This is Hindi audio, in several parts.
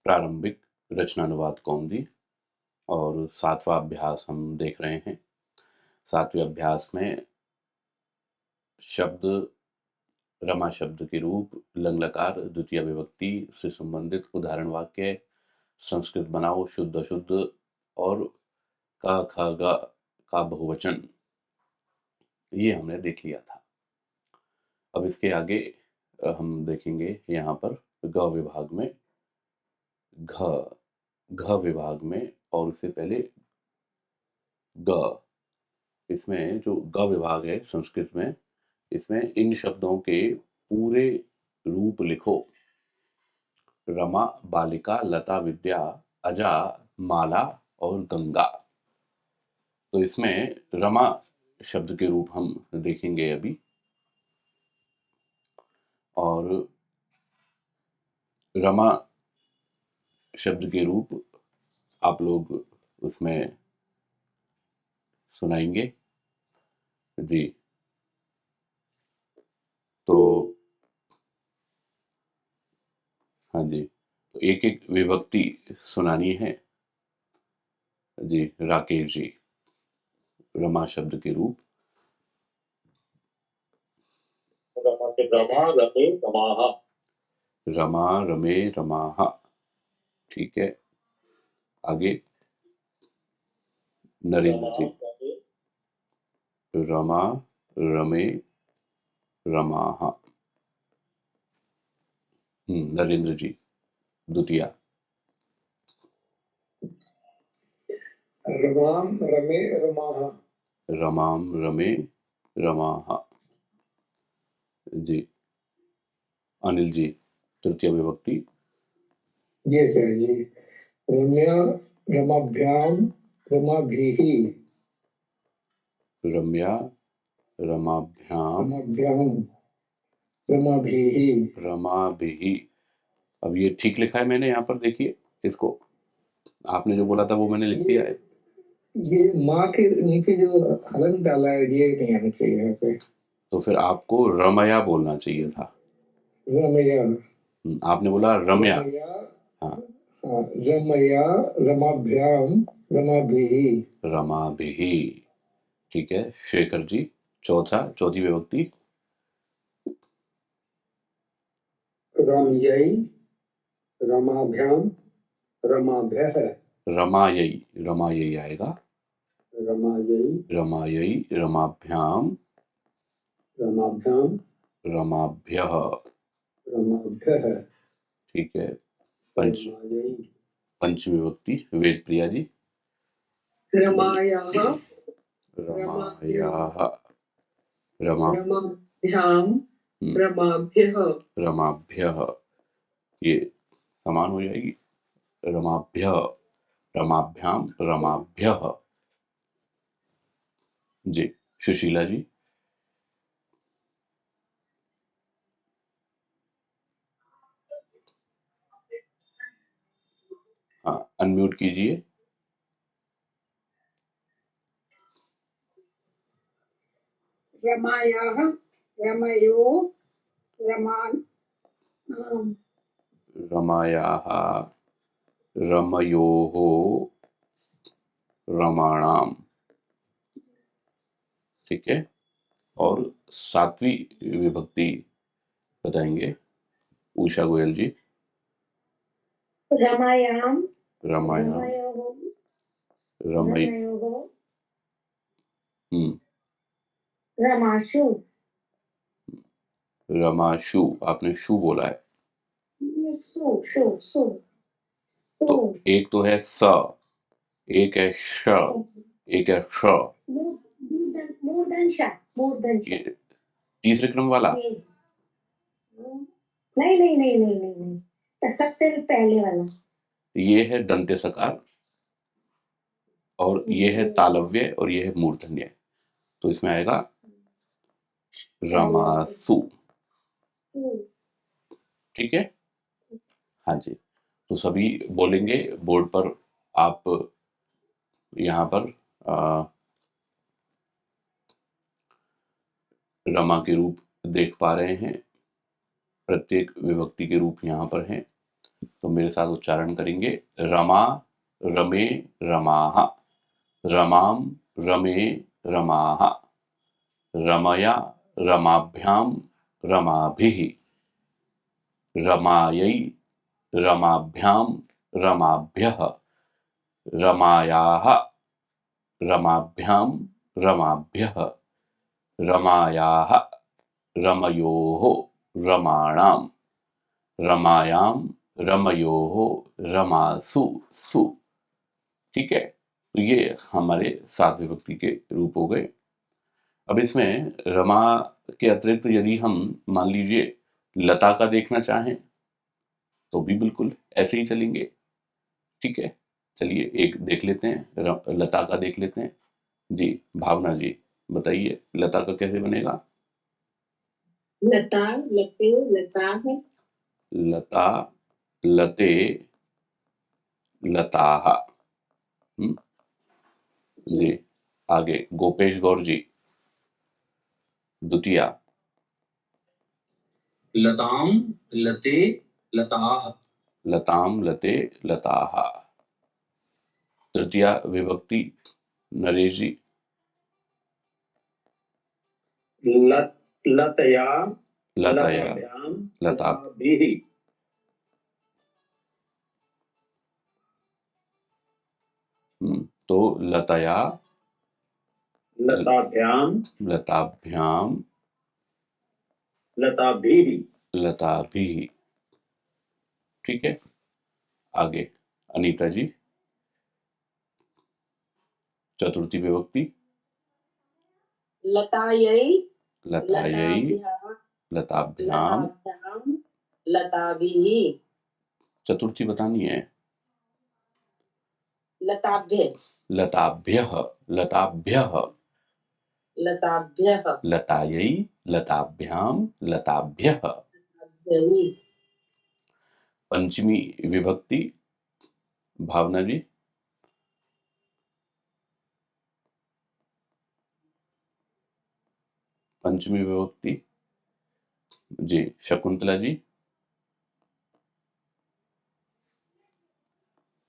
प्रारंभिक रचनानुवाद कौमुदी और 7वां अभ्यास हम देख रहे हैं। 7वें अभ्यास में शब्द, रमा शब्द के रूप, लंग लकार, द्वितीय विभक्ति से संबंधित उदाहरण वाक्य, संस्कृत बनाओ, शुद्ध अशुद्ध और का ख ग का बहुवचन, ये हमने देख लिया था। अब इसके आगे हम देखेंगे यहाँ पर ग विभाग में घ विभाग में, और उससे पहले ग, इसमें जो ग विभाग है संस्कृत में, इसमें इन शब्दों के पूरे रूप लिखो। रमा, बालिका, लता, विद्या, अजा, माला और गंगा। तो इसमें रमा शब्द के रूप हम देखेंगे अभी, और रमा शब्द के रूप आप लोग उसमें सुनाएंगे जी। तो हाँ जी, तो एक एक विभक्ति सुनानी है जी। राकेश जी, रमा शब्द के रूप। रमा रमे रमाहा। रमा रमे रमाहा, ठीक है। आगे नरेंद्र जी। रमा रमे रमाहा। नरेंद्र जी, द्वितीया। रमाम रमे रमाहा। रमाम रमे रमाहा जी। अनिल जी, तृतीय विभक्ति। ये चाहिए रम्या रमाभ्याम रमाभिः। रम्या रमाभ्याम रमाभ्याम रमाभिः। रमाभिः। अब ये ठीक लिखा है मैंने यहाँ पर, देखिए इसको, आपने जो बोला था वो मैंने लिख दिया है। ये माँ के नीचे जो हलन डाला है ये नहीं आना चाहिए यहाँ पे। तो फिर आपको रमया बोलना चाहिए था। रमया। आपने बोला रम्या। हाँ हाँ, रमया रमाभ्याम रमाभिः। रमाभिः, ठीक है। शेखर जी, चौथी विभक्ति। रमयै रमाभ्याम रमाभ्यः। रमायै आएगा। रमायै रमाभ्याम रमाभ्याम रमाभ्यः, ठीक है। पंचमी विभक्ति वेद प्रिया जी। रमायाः रमाभ्याम रमाभ्यः, ये समान हो जाएगी। रमाभ्यः, रमाभ्याम, रमाभ्यः जी। सुशीला जी। हाँ, अनम्यूट कीजिए। रमायाः रमयो रमायाः रमयोः रमाणाम, ठीक है। और 7वीं विभक्ति बताएंगे उषा गोयल जी। रमायाम रमाशु, आपने शु बोला है। तो एक तो है स, एक है श, एक है श। तीसरे क्रम वाला नहीं, सबसे पहले वाला ये है दंत्य सकार, और ये है तालव्य, और ये है मूर्धन्य। तो इसमें आएगा रमासु, ठीक है। हाँ जी, तो सभी बोलेंगे बोर्ड पर। आप यहाँ पर रमा के रूप देख पा रहे हैं, प्रत्येक विभक्ति के रूप यहाँ पर हैं। तो मेरे साथ उच्चारण करेंगे। रमा रमे रमाः, रमां रमे रमाः, रमया रमाभ्यां रमाभिः, रमायै रमाभ्यां रमाभ्यः, रमायाः रमाभ्यां रमाभ्यः, रमायाः रमयोः रमाणां, रमायां रमयोः रमासु सु। ठीक है, तो ये हमारे 7 विभक्ति के रूप हो गए। अब इसमें रमा के अतिरिक्त यदि हम मान लीजिए लता का देखना चाहें तो भी बिल्कुल ऐसे ही चलेंगे। ठीक है, चलिए एक देख लेते हैं, लता का देख लेते हैं। जी भावना जी बताइए लता का कैसे बनेगा? लता लते लता है। लता लते लताः। जी आगे गोपेश गौर जी द्वितीया। लतां लते लताः। लतां लते लताः। तृतीया विभक्ति नरेश जी। लतया लतया लताभ्यां लता लताभिः। तो लतया लताभ्यां लताभ्यां लताभिः। लताभिः। ठीक है, आगे अनीता जी चतुर्थी विभक्ति। लतायै लतायै लताभ्यां लताभ्यां लताभिः। चतुर्थी बतानी है। लताभ्य लताभ्यः लताभ्यः लताभ्यः लतायै लताभ्यां लताभ्यः। लताभ्यै। पंचमी विभक्ति भावना जी। पंचमी विभक्ति जी शकुंतला जी।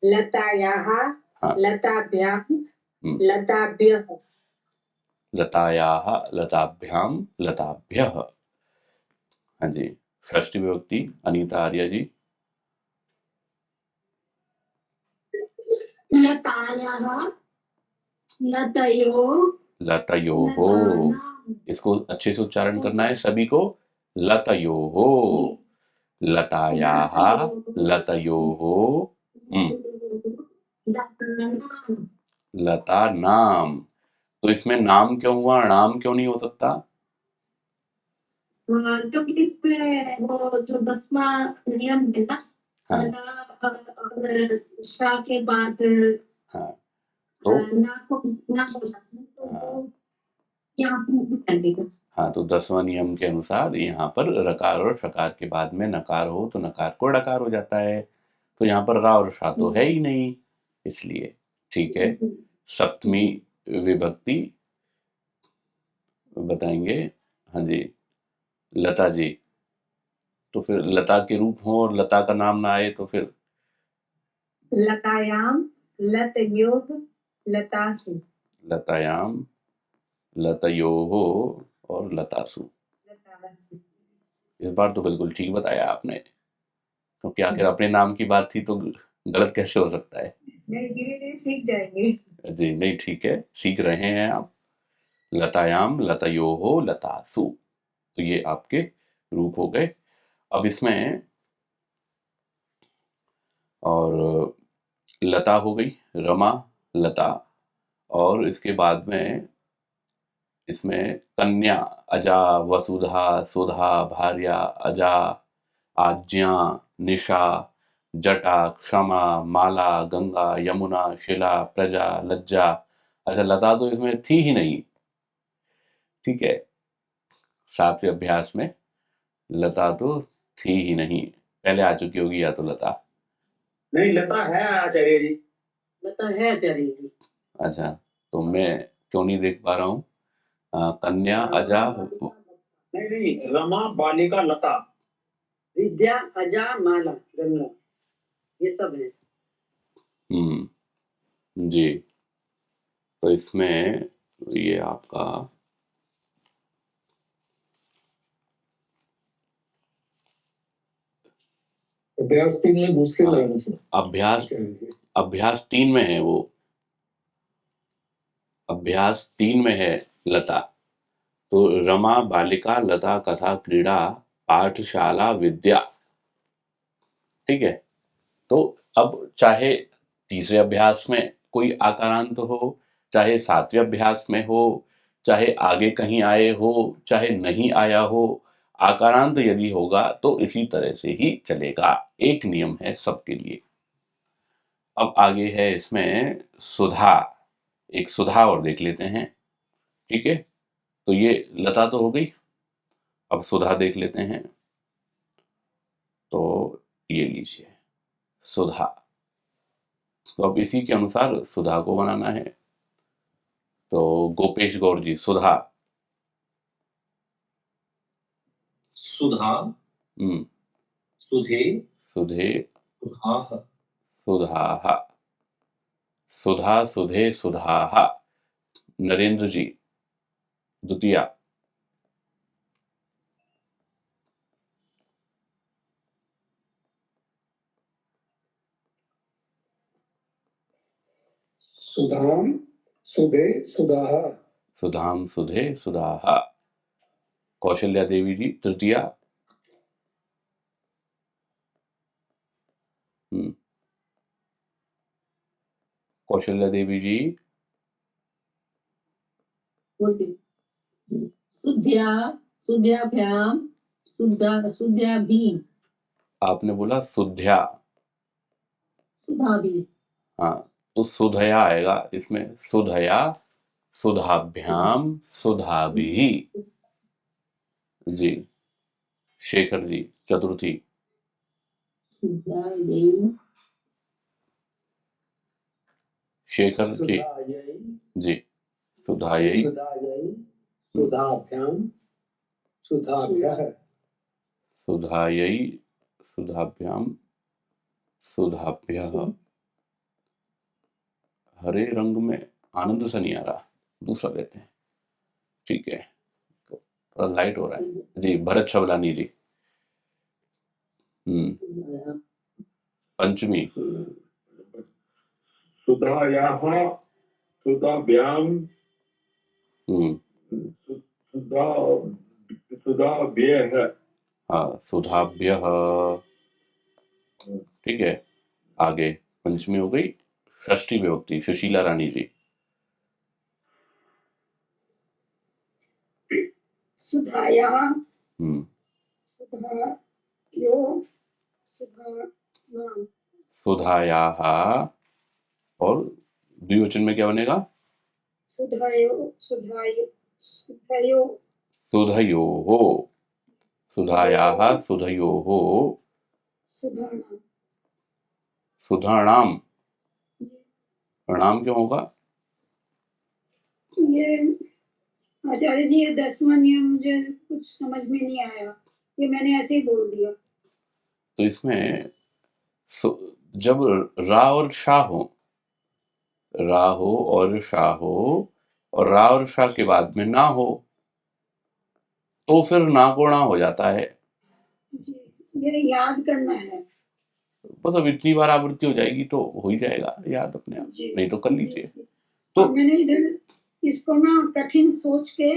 लतायाः हाँ लताभ्यां लताभ्यः। लतायाः लताभ्यां लताभ्यः। हाँ जी षष्ठी विभक्ति अनीता आर्या जी। लतायाः लतयोः लतयोः। इसको अच्छे से उच्चारण करना है सभी को। लतयोः लतायाः लतयोः लता नाम। तो इसमें नाम क्यों हुआ, नाम क्यों नहीं हो सकता? क्योंकि इसमें वो जो 10वां नियम है ना, हाँ और शा के बाद हाँ तो ना हो सकता, तो वो यहाँ पे कर देगा। हाँ तो 10वां नियम के अनुसार यहाँ पर रकार और शकार के बाद में नकार हो तो नकार को डकार हो जाता है। तो यहाँ पर रा और शा तो है ही नहीं, इसलिए। ठीक है, सप्तमी विभक्ति बताएंगे। हाँ जी लता जी। तो फिर लता के रूप हो और लता का नाम ना आए तो फिर लतायां लतयोः लतासु। लतायाम लतयोः और लतासु। इस बार तो बिल्कुल ठीक बताया आपने, क्योंकि आखिर अपने नाम की बात थी तो गलत कैसे हो सकता है? नहीं, धीरे-धीरे सीख जाएंगे। जी नहीं ठीक है, सीख रहे हैं आप। लतायाम लतयोः लतासु, तो ये आपके रूप हो गए। अब इसमें और लता हो गई, रमा लता, और इसके बाद में इसमें कन्या अजा वसुधा सुधा भार्या अजा आज्ञा निशा जटा क्षमा माला गंगा यमुना शिला प्रजा लज्जा। अच्छा लता तो इसमें थी ही नहीं। ठीक है, 7वें अभ्यास में लता तो थी ही नहीं, पहले आ चुकी होगी या तो लता। नहीं लता है आचार्य जी। लता है आचार्य जी। अच्छा तो मैं क्यों नहीं देख पा रहा हूँ? कन्या अजा नहीं रमा बालिका लता। विद्या अजा माला गंगा। ये सब है। जी। तो इसमें ये आपका अभ्यास 3 में मुश्किल है इसमें। अभ्यास 3 में है वो। अभ्यास 3 में है लता। तो रमा बालिका लता कथा क्रीड़ा पाठशाला विद्या। ठीक है। तो अब चाहे तीसरे अभ्यास में कोई आकारांत हो, चाहे सातवें अभ्यास में हो, चाहे आगे कहीं आए हो, चाहे नहीं आया हो, आकारांत यदि होगा तो इसी तरह से ही चलेगा। एक नियम है सबके लिए। अब आगे है इसमें सुधा। एक सुधा और देख लेते हैं। ठीक है। तो ये लता तो हो गई। अब सुधा देख लेते हैं। तो ये लीजिए सुधा। तो अब इसी के अनुसार सुधा को बनाना है। तो गोपेश गौर जी सुधा। सुधा, हम्म। सुधे, सुधे सुधाः, सुधाहा। सुधा सुधे सुधाहा। नरेंद्र जी द्वितीया। सुधाम सुधे सुधाहा। सुधाम सुधे सुधाहा। कौशल्या देवी जी तृतीया। कौशल्या देवी जी। बोलिए। सुध्या, सुध्याभ्याम, सुध्याभि, आपने बोला सुध्या। सुधाभि। हाँ। तो सुधया आएगा इसमें। सुधया सुधाभ्याम सुधाभिः। जी। शेखर जी चतुर्थी। सुधायैव, शेखर जी। जी। सुधायै सुधाभ्याम सुधाभ्यः। सुधायै सुधाभ्याम सुधाभ्यः। हरे रंग में आनंद सा नहीं आ रहा, दूसरा लेते हैं। ठीक है। तो थोड़ा लाइट हो रहा है जी। भरत छबलानी जी। पंचमी। सुधायाः सुधाभ्याम सुधाभ्यः। हाँ सुधाभ्यः। ठीक है। आगे पंचमी हो गई। षष्ठी विभक्ति सुशीला रानी जी। सुधाया, सुधायो, सुधानाम। सुधायाः। और द्विवचन में क्या बनेगा? सुधायो, सुधायो, सुधायो, सुधयोः। सुधायाः सुधयोः। सुधानाम। सुधाणाम। प्रणाम क्यों होगा? ये आचार्य जी ये 10वां नियम मुझे कुछ समझ में नहीं आया, ये मैंने ऐसे ही बोल दिया। तो इसमें जब रा और शा हो, रा हो और शा हो, और रा और शा के बाद में ना हो, तो फिर ना को ना हो जाता है। जी, ये याद करना है। बस अब इतनी बार आवृत्ति हो जाएगी तो हो ही जाएगा याद अपने आप। नहीं तो कर लीजिए। तो मैंने इधर इसको ना कठिन सोच के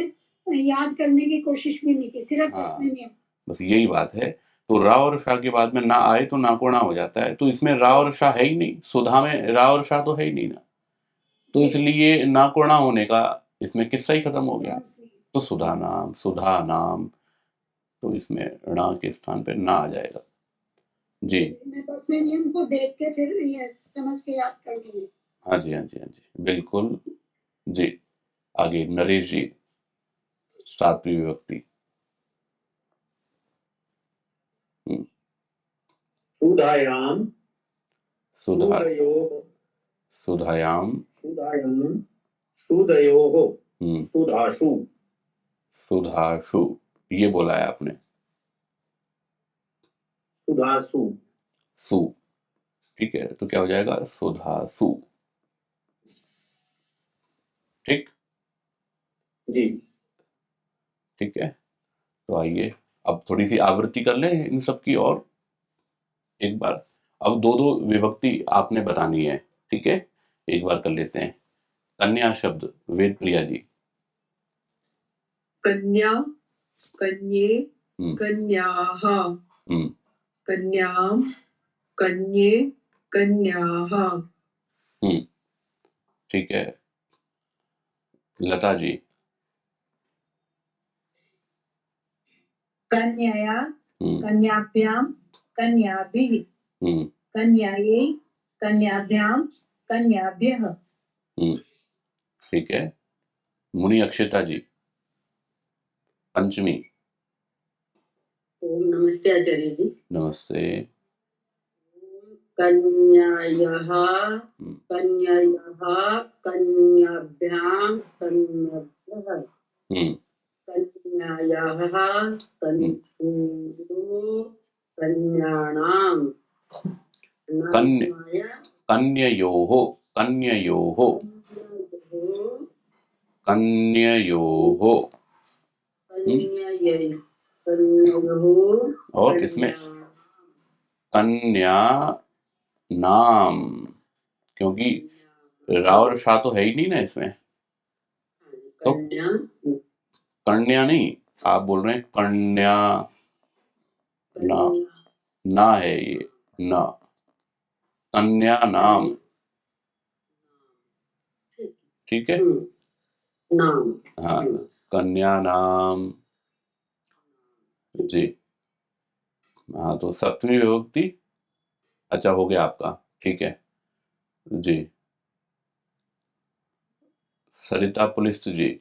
याद करने की कोशिश भी नहीं की, सिर्फ इसमें नियम। बस यही बात है। तो रा और शा के बाद में ना आए तो ना को ना हो जाता है। तो इसमें रा और शा है ही नहीं, सुधा में रा और शा तो है ही नहीं ना, तो इसलिए ना को ना होने का इसमें किस्सा ही खत्म हो गया। तो सुधा नाम सुधा नाम, तो इसमें णा के स्थान पे ना आ जाएगा। जी। मैं 10वें नियम को देख के फिर ये समझ के याद कर लूंगी। हाँ जी हाँ जी हाँ जी बिल्कुल जी। आगे नरेश जी सातवीं विभक्ति। सुधायाम सुधायोः सुधायाम सुधायाम सुधयोः सुधासु। सुधासु ये बोला है आपने। सुधासु। सु। ठीक है, तो क्या हो जाएगा, सुधासु। ठीक जी। ठीक है, तो आइए अब थोड़ी सी आवृत्ति कर लें इन सब की और एक बार। अब दो दो विभक्ति आपने बतानी है, ठीक है, एक बार कर लेते हैं। कन्या शब्द, वेद प्रिया जी। कन्या, कन्ये, हम्म कन्याः, हम्म कन्यां, कन्ये, कन्याः। हम्म ठीक है, लता जी। कन्यया, हम्म कन्याभ्यां, कन्याभिः, हम्म कन्यायै, कन्याभ्यां, कन्याभ्यः। ठीक है, मुनि अक्षिता जी। पंचमी। ओम नमस्ते आचार्य जी। नमस्ते। कन्यायाः, हम्म कन्यायाः, कन्याभ्यां, कन्याभ्यः, हम्म कन्यायाः, हम्म। कन्याणां, कन्य नामाय, कन्ययोः कन्ययोः कन्ययोः कन्ययै, कन्ययोः, और इसमें कन्या नाम, क्योंकि रा और शा तो है ही नहीं ना इसमें, तो कन्या, कन्या नहीं, आप बोल रहे हैं कन्या, ना ना है ये, ना, कन्या नाम। ठीक है, नाम, हाँ, कन्या नाम जी। हाँ, तो सप्तमी विभक्ति, अच्छा हो गया आपका, ठीक है जी। सरिता पुलिस जी।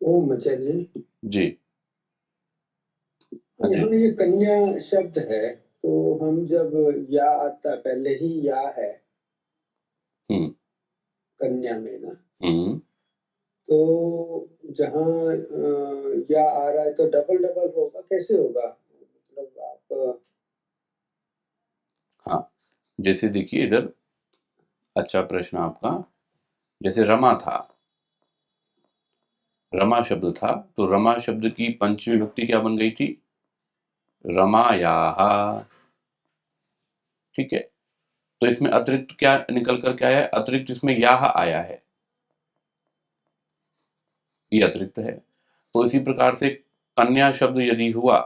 ओम आचार्य जी। हाँ यहाँ जी। ये कन्या शब्द है, तो हम जब या आता, पहले ही या है हम्म कन्या में ना, हम्म तो जहाँ या आ रहा है तो डबल डबल होगा, कैसे होगा, मतलब आप हाँ, जैसे देखिए इधर, अच्छा प्रश्न आपका, जैसे रमा था, रमा शब्द था, तो रमा शब्द की पंचमी विभक्ति क्या बन गई थी, रमायाः। ठीक है, तो इसमें अतिरिक्त क्या निकल कर के आया है, अतिरिक्त इसमें याह आया है, ये अतिरिक्त है। तो इसी प्रकार से कन्या शब्द यदि हुआ,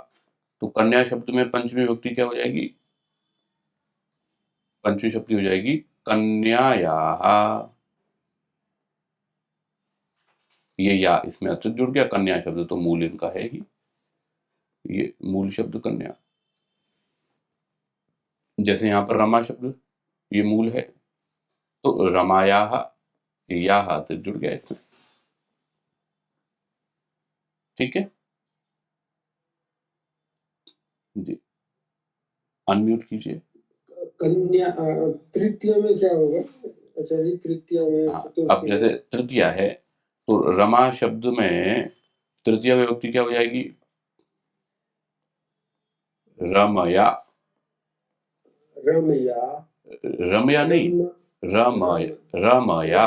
तो कन्या शब्द में पंचमी विभक्ति क्या हो जाएगी, पंचमी शब्द हो जाएगी कन्यायाः। ये या इसमें अतिरिक्त जुड़ गया, कन्या शब्द तो मूल इनका है ही, ये मूल शब्द कन्या। जैसे यहाँ पर रमा शब्द, ये मूल है, तो रमायाः, याह अतिरिक्त जुड़ गया इसमें। ठीक है जी, अनम्यूट कीजिए। कन्या तृतीय में क्या होगा आचार्य, तृतीय में, हाँ, अब चतुर्थी जैसे में? तृतीय है, तो रमा शब्द में तृतीय विभक्ति क्या हो जाएगी, रमया, रमया, रमया नहीं, रमय, रमया। रमया,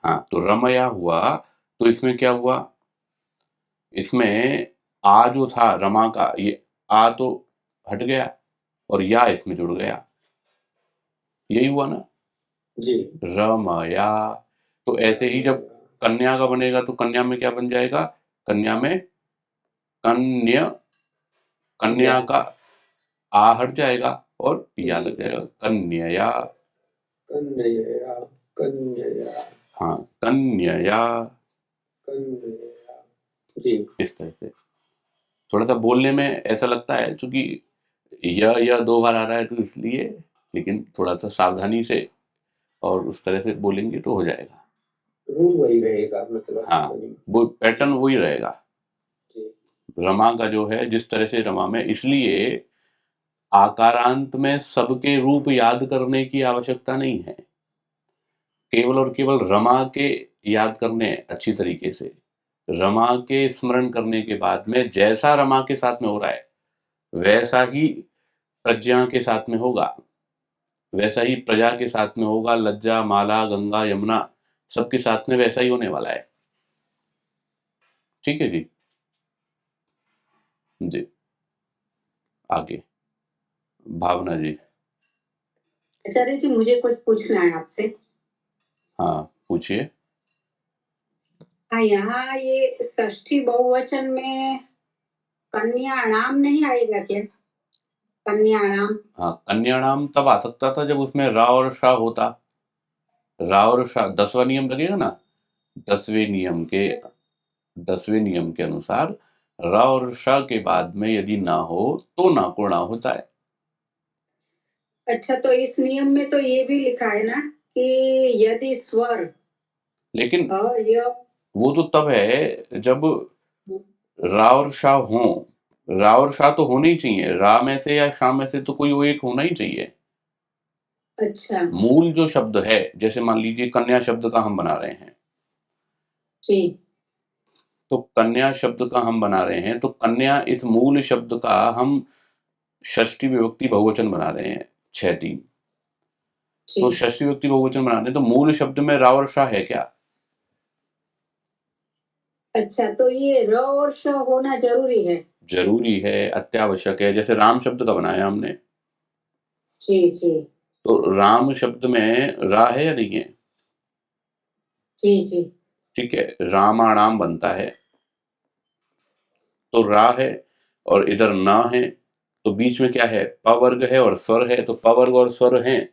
हाँ, तो रमया हुआ, तो इसमें क्या हुआ, इसमें आ जो था रमा का, ये आ तो हट गया और या इसमें जुड़ गया, यही हुआ ना, जी, रमया। तो ऐसे ही जब कन्या का बनेगा, तो कन्या में क्या बन जाएगा, कन्या में कन्या, कन्या का आ हट जाएगा और या लग जाएगा, कन्यया। कन्यया, कन्यया, हाँ, कन्यया, कन्यया, जी। इस तरह से थोड़ा सा बोलने में ऐसा लगता है, क्योंकि यह दो बार आ रहा है तो इसलिए, लेकिन थोड़ा सा सावधानी से और उस तरह से बोलेंगे तो हो जाएगा। रूल वही रहेगा, मतलब हाँ, वो पैटर्न वही रहेगा, जी। रमा का जो है, जिस तरह से रमा में, इसलिए आकारांत में सबके रूप याद करने की आवश्यकता नहीं है, केवल और केवल रमा के याद करने अच्छी तरीके से, रमा के स्मरण करने के बाद में जैसा रमा के साथ में हो रहा है वैसा ही प्रज्ञा के साथ में होगा, वैसा ही प्रजा के साथ में होगा, लज्जा, माला, गंगा, यमुना सबके साथ में वैसा ही होने वाला है। ठीक है जी। जी आगे भावना जी। आचार्य जी मुझे कुछ पूछना है आपसे। हाँ पूछिए। यहाँ ये षष्ठी बहुवचन में कन्याणाम नहीं आएगा क्या? कन्याणाम। हाँ कन्याणाम तब आ सकता था जब उसमें रा और शा होता। रा और शा 10वां नियम लगेगा ना, 10वें नियम के अनुसार रा और शा के बाद में यदि ना हो तो ना को ना होता है। अच्छा, तो इस नियम में तो ये भी लिखा है ना कि यदि स्वर लेकिन य वो तो तब है जब रा और शा हो। रा और शा तो होने ही चाहिए, रा में से या शा में से तो कोई वो एक होना ही चाहिए। अच्छा मूल जो शब्द है, जैसे मान लीजिए कन्या शब्द का हम बना रहे हैं, जी। तो कन्या शब्द का हम बना रहे हैं, तो कन्या इस मूल शब्द का हम षष्ठी विभक्ति बहुवचन बना रहे हैं 6-3। तो जी। षष्ठी विभक्ति बहुवचन बना रहे हैं, तो मूल शब्द में रा और शा है क्या? अच्छा, तो ये र और श होना जरूरी है। जरूरी है, अत्यावश्यक है। जैसे राम शब्द का बनाया हमने, जी जी तो राम शब्द में रा है या नहीं है? जी जी ठीक है, रामाणाम बनता है, तो रा है और इधर ना है, तो बीच में क्या है? प वर्ग है और स्वर है, तो प वर्ग और स्वर हैं,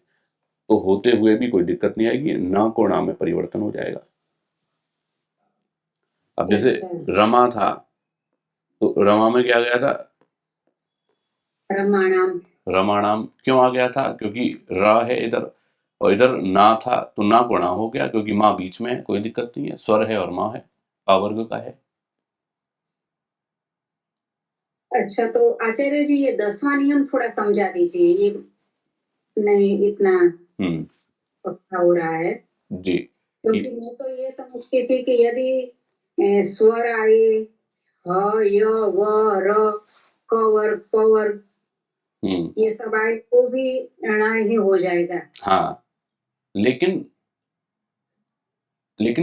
तो होते हुए भी कोई दिक्कत नहीं आएगी, ना को ना में परिवर्तन हो जाएगा। अब जैसे अच्छा। रमा था, तो रमा में क्या गया था? रमाणाम। रमाणाम क्यों आ गया था? क्योंकि रा है इधर और इधर ना था, तो ना को ना हो गया, क्योंकि माँ बीच में है, कोई दिक्कत नहीं है, स्वर है और माँ है, पा वर्ग का है। अच्छा, तो आचार्य जी ये 10वां नियम थोड़ा समझा दीजिए, ये नहीं इतना हम्म पक्का हो रहा है। जी। क्योंकि मैं तो ये समझती थी कि यदि स्वर आए ह य व र क वर्ग प वर्ग ये सब आए तो भी णा ही हो जाएगा। हाँ, लेकिन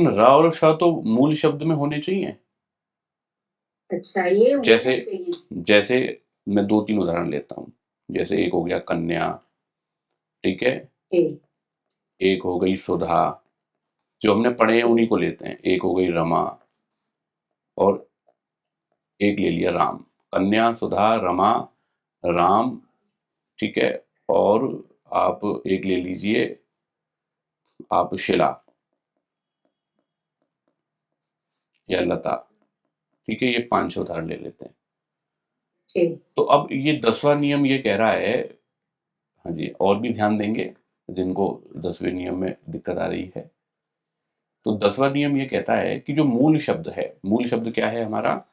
रा और श तो मूल शब्द में होने चाहिए। अच्छा, ये होना जैसे चाहिए। मैं 2-3 उदाहरण लेता हूँ। जैसे एक हो गया कन्या, ठीक है, जी एक हो गई सुधा, जो हमने पढ़े हैं उन्हीं को लेते हैं। एक हो गई रमा और एक ले लिया राम। कन्या, सुधा, रमा, राम, ठीक है, और आप एक ले लीजिए आप शिला या लता, ठीक है, ये 5 उदाहरण ले लेते हैं। जी तो अब ये 10वां नियम ये कह रहा है, हाँ जी, और भी ध्यान देंगे जिनको 10वें नियम में दिक्कत आ रही है। तो 10वां नियम ये कहता है कि जो मूल शब्द है, मूल शब्द क्या है हमारा?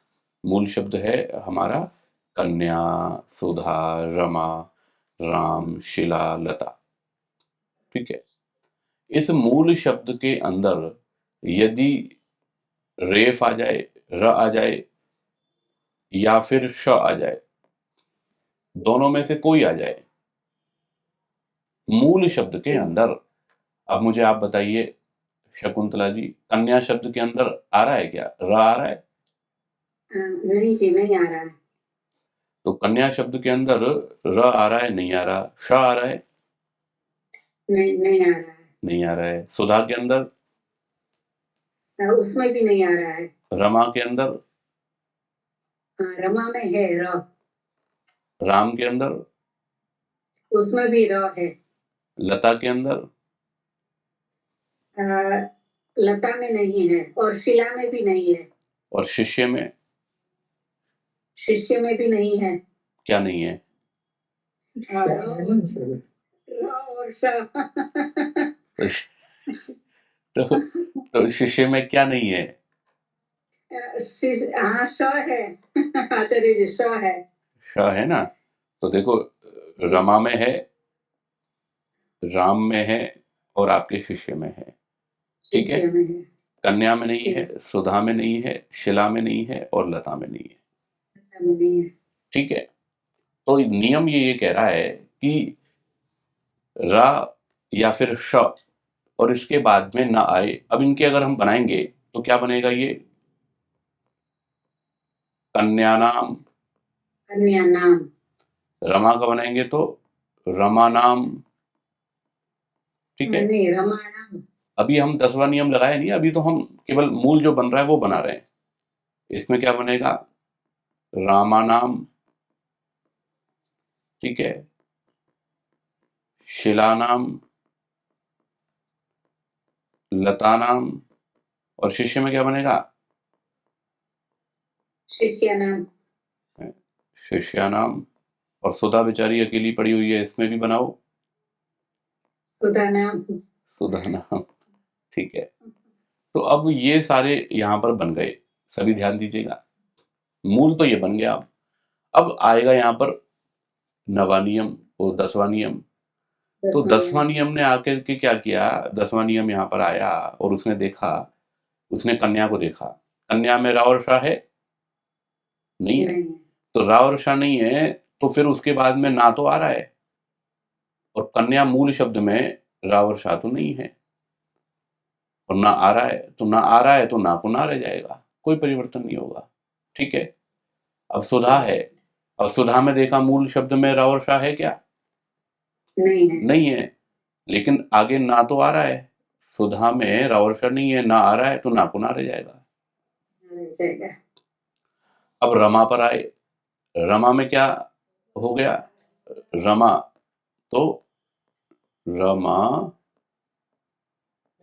मूल शब्द है हमारा कन्या, सुधा, रमा, राम, शिला, लता, ठीक है। इस मूल शब्द के अंदर यदि रेफ आ जाए, र आ जाए या फिर श आ जाए, दोनों में से कोई आ जाए मूल शब्द के अंदर, अब मुझे आप बताइए शकुंतला जी, कन्या शब्द के अंदर आ रहा है क्या? र आ रहा है? नहीं जी, नहीं आ रहा है। तो कन्या शब्द के अंदर र आ रहा है? नहीं आ रहा। श आ रहा है? नहीं नहीं आ रहा नहीं आ रहा है। सुधा के अंदर? है। उसमें भी नहीं आ रहा है। रमा के अंदर? रमा में है र। राम के अंदर? उसमें भी र है। लता के अंदर? लता में नहीं है और शिला में भी नहीं है। और शिष्य में? शिष्य में भी नहीं है। क्या नहीं है? र और श। तो तो शिष्य में क्या नहीं है? हाँ, श है। आचार्य जी, श है। श है ना? तो देखो, रमा में है, राम में है और आपके शिष्य में है, ठीक है। शिष्य में है। कन्या में नहीं ठीक। है, सुधा में नहीं है, शिला में नहीं है और लता में नहीं है, लता में नहीं है। ठीक है। तो नियम ये कह रहा है कि रा या फिर श और इसके बाद में ना आए। अब इनके अगर हम बनाएंगे तो क्या बनेगा? ये कन्या नाम, कन्या नाम, रमा का बनाएंगे तो रमा नाम। ठीक है, नहीं रमा नाम, अभी हम 10वां नियम लगाए नहीं, अभी तो हम केवल मूल जो बन रहा है वो बना रहे हैं। इसमें क्या बनेगा? रामा नाम, ठीक है, शिला नाम, लता नाम, और शिष्य में क्या बनेगा? शिष्य नाम, शिष्या नाम। और सुधा बेचारी अकेली पड़ी हुई है, इसमें भी बनाओ सुधा नाम, सुधा नाम। ठीक है, तो अब ये सारे यहाँ पर बन गए, सभी ध्यान दीजिएगा। मूल तो ये बन गया। अब आएगा यहाँ पर नवा नियम और 10वां नियम। तो 10वां नियम ने आकर के क्या किया? 10वां नियम यहाँ पर आया और उसने देखा, उसने कन्या को देखा। कन्या में रा और शा है? नहीं है। तो रा और शा नहीं है तो फिर उसके बाद में ना तो आ रहा है, और कन्या मूल शब्द में रा और शा तो नहीं है, और ना आ रहा है तो ना आ रहा है तो ना को ना रह जाएगा, कोई परिवर्तन नहीं होगा। ठीक है, अब सुधा है। अब सुधा में देखा मूल शब्द में रा और शा है क्या? नहीं है, लेकिन आगे ना तो आ रहा है। सुधा में रा और शा नहीं है, ना आ रहा है तो ना को ना रह जाएगा। अब रमा पर आए। रमा में क्या हो गया? रमा, तो रमा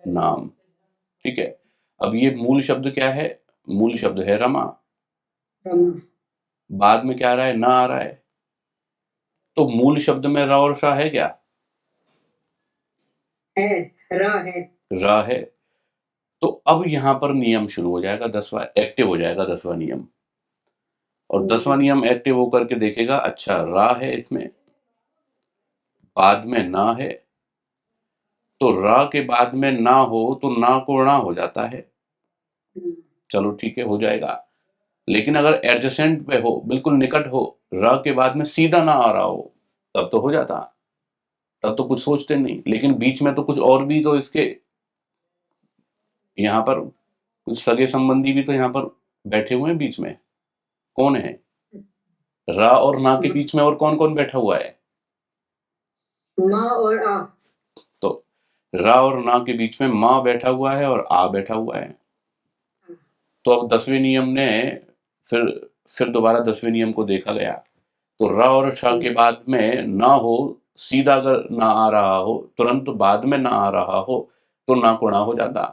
नाम। ठीक है, अब ये मूल शब्द क्या है? मूल शब्द है रमा। बाद में क्या आ रहा है? ना आ रहा है। तो मूल शब्द में रा और शा है क्या? है, रा है। तो अब यहां पर नियम शुरू हो जाएगा, 10वां एक्टिव हो जाएगा, 10वां नियम। और 10वां नियम एक्टिव होकर के देखेगा, अच्छा रा है इसमें, बाद में ना है, तो रा के बाद में ना हो तो ना को णा हो जाता है। चलो ठीक है, हो जाएगा। लेकिन अगर एडजेसेंट पे हो, बिल्कुल निकट हो, रा के बाद में सीधा ना आ रहा हो, तब तो हो जाता, तब तो कुछ सोचते नहीं। लेकिन बीच में तो कुछ और भी तो इसके यहाँ पर कुछ सगे संबंधी भी तो यहाँ पर बैठे हुए हैं बीच में। कौन है? रा और ना के बीच में और कौन कौन बैठा हुआ है? माँ और आ। तो रा और ना के बीच में माँ बैठा हुआ है और आ बैठा हुआ है। तो अब 10वें नियम ने फिर दोबारा 10वें नियम को देखा गया, तो रा और शा के बाद में ना हो, सीधा अगर ना आ रहा हो, तुरंत बाद में ना आ रहा हो, तो ना को ना हो जाता।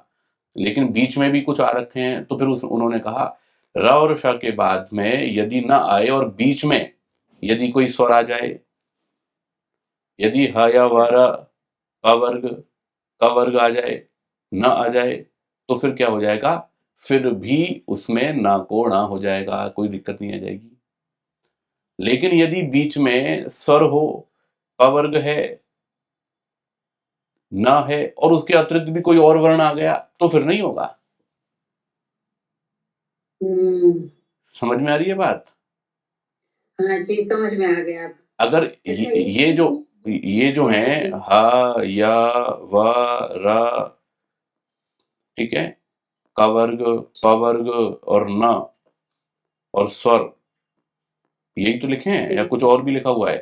लेकिन बीच में भी कुछ आ रखे हैं, तो फिर उन्होंने कहा रा और शा के बाद में यदि ना आए और बीच में यदि कोई स्वर आ जाए, यदि ह या व र क वर्ग आ जाए, ना आ जाए, तो फिर क्या हो जाएगा? फिर भी उसमें ना को ना हो जाएगा, कोई दिक्कत नहीं आ जाएगी। लेकिन यदि बीच में स्वर हो, प वर्ग है, ना है, और उसके अतिरिक्त भी कोई और वर्ण आ गया, तो फिर नहीं होगा। समझ में आ रही है बात? हाँ जी, समझ में आ गया। अगर ये जो हैं ह या व र, ठीक है, क वर्ग, प वर्ग और न और स्वर, यही तो लिखे हैं या कुछ और भी लिखा हुआ है?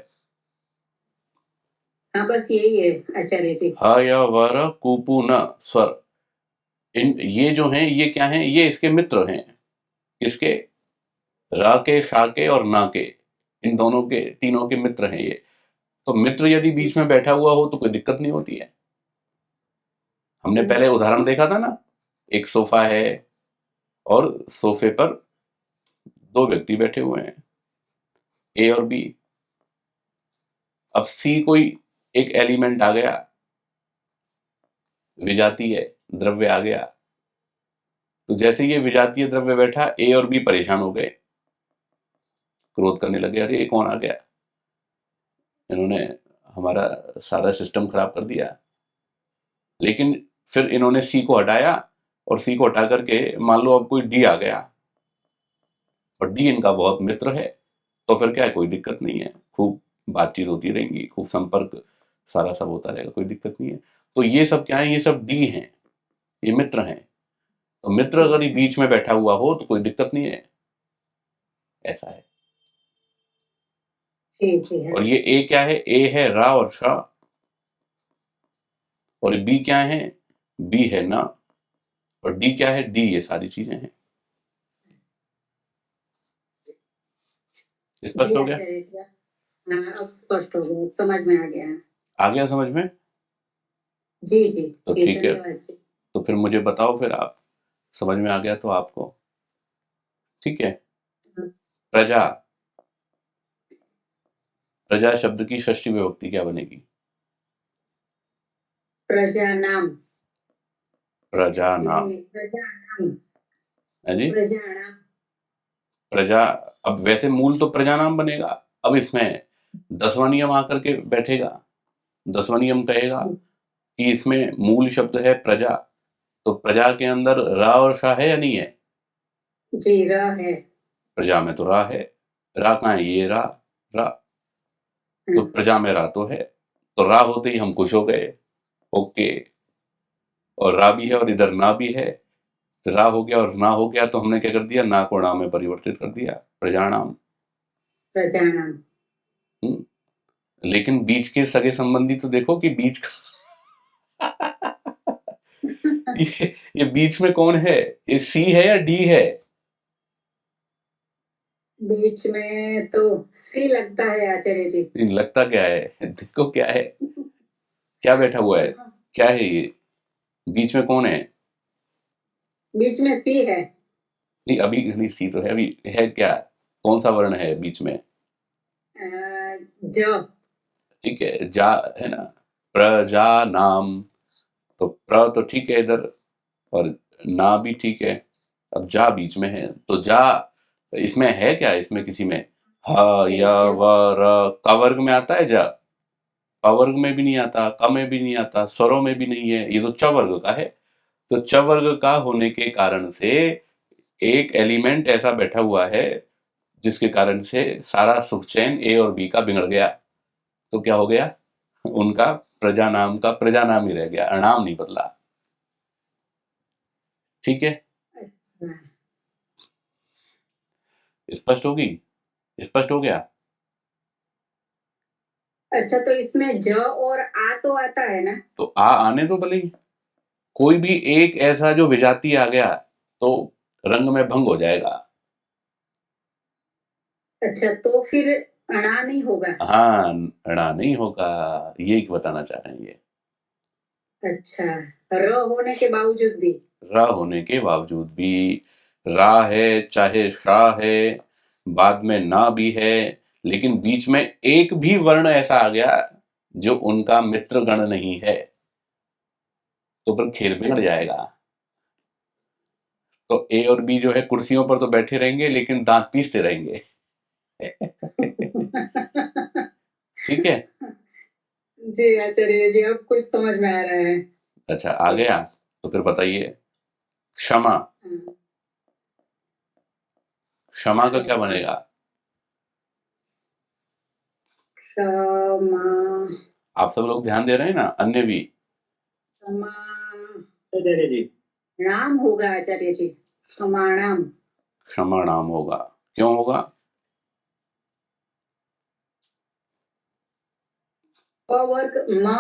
हाँ बस यही है आचार्य जी। ह या व र कुपु न स्वर, ये जो हैं ये क्या हैं? ये इसके मित्र हैं। किसके? रा के, शा के और ना के, इन दोनों के, तीनों के मित्र हैं ये। तो मित्र यदि बीच में बैठा हुआ हो तो कोई दिक्कत नहीं होती है। हमने पहले उदाहरण देखा था ना, एक सोफा है और सोफे पर 2 व्यक्ति बैठे हुए हैं, ए और बी। अब सी कोई एक एलिमेंट आ गया, विजातीय द्रव्य आ गया, तो जैसे ये विजातीय द्रव्य बैठा, ए और बी परेशान हो गए, क्रोध करने लगे, अरे ये कौन आ गया, इन्होंने हमारा सारा सिस्टम खराब कर दिया। लेकिन फिर इन्होंने सी को हटाया, और सी को हटा करके मान लो अब कोई डी आ गया, और डी इनका बहुत मित्र है, तो फिर क्या है? कोई दिक्कत नहीं है। खूब बातचीत होती रहेंगी, खूब संपर्क सारा सब होता रहेगा, कोई दिक्कत नहीं है। तो ये सब क्या है, ये सब डी हैं, ये मित्र हैं। तो मित्र अगर ये बीच में बैठा हुआ हो तो कोई दिक्कत नहीं है, ऐसा है। जी और ये ए क्या है, ए है रा और शा, और बी क्या है, बी है ना, और डी क्या है, डी, ये सारी चीजें हैं। स्पष्ट हो गया? आचार्य जी, हाँ अब स्पष्ट हो गया, समझ में आ गया। आ गया समझ में? जी जी तो जी, ठीक है, धन्यवाद जी। तो फिर मुझे बताओ, फिर आप समझ में आ गया तो आपको, ठीक है। हाँ। प्रजा, प्रजा शब्द की षष्ठी विभक्ति क्या बनेगी? प्रजानाम। प्रजानाम। नहीं, प्रजानाम। है जी, प्रजानाम। प्रजा। अब वैसे मूल तो प्रजानाम बनेगा, अब इसमें 10वां नियम आकर के बैठेगा। 10वां नियम कहेगा कि इसमें मूल शब्द है प्रजा, तो प्रजा के अंदर रा और शा है या नहीं है? जी, र है। प्रजा में तो रा है, रा कहाँ है, ये रा, रा, तो प्रजा में रा तो है, तो रा होते ही हम खुश हो गए, ओके। और रा भी है और इधर ना भी है, तो रा हो गया और ना हो गया, तो हमने क्या कर दिया, ना को णा में परिवर्तित कर दिया, प्रजानाम। प्रजानाम। लेकिन बीच के सगे संबंधी तो देखो कि बीच का ये बीच में कौन है, ये सी है या डी है? बीच में तो सी लगता है आचार्य जी। लगता क्या है, देखो क्या है, क्या बैठा हुआ है, क्या है ये, बीच में कौन है? बीच में सी है। नहीं अभी नहीं, सी तो है, अभी है क्या, कौन सा वर्ण है बीच में? ज। ठीक है, जा है ना, प्रजा नाम, तो प्र तो ठीक है इधर, और ना भी ठीक है, अब जा बीच में है, तो जा इसमें है क्या, इसमें किसी में ह या व र, का वर्ग में आता है जा? प वर्ग में भी नहीं आता, क में भी नहीं आता, स्वरों में भी नहीं है, ये तो च वर्ग का है। तो च वर्ग का होने के कारण से एक एलिमेंट ऐसा बैठा हुआ है जिसके कारण से सारा सुख चैन ए और बी का बिगड़ गया। तो क्या हो गया, उनका प्रजा नाम का प्रजा नाम ही रह गया, अनाम नहीं बदला। ठीक है, अच्छा, स्पष्ट होगी, स्पष्ट हो गया? अच्छा, तो इसमें ज और आ तो आता है ना? तो आ आने तो भले ही, कोई भी एक ऐसा जो विजाती आ गया तो रंग में भंग हो जाएगा। अच्छा, तो फिर अणा नहीं होगा? हाँ, अड़ा नहीं होगा, ये बताना चाह रहे हैं ये। अच्छा, र होने के बावजूद भी? रा होने के बावजूद भी, रा है चाहे शा है, बाद में ना भी है, लेकिन बीच में एक भी वर्ण ऐसा आ गया जो उनका मित्र गण नहीं है, तो फिर खेल बिगड़ जाएगा। तो ए और बी जो है कुर्सियों पर तो बैठे रहेंगे लेकिन दांत पीसते रहेंगे। ठीक है जी आचार्य जी, अब कुछ समझ में आ रहा है। अच्छा, आ गया, तो फिर बताइए, क्षमा, क्षमा का क्या बनेगा? क्षमा। आप सब लोग ध्यान दे रहे हैं ना, अन्य भी? क्षमा आचार्य जी। नाम होगा आचार्य जी, क्षमाणाम। क्षमा नाम होगा, क्यों होगा? पवर्ग म,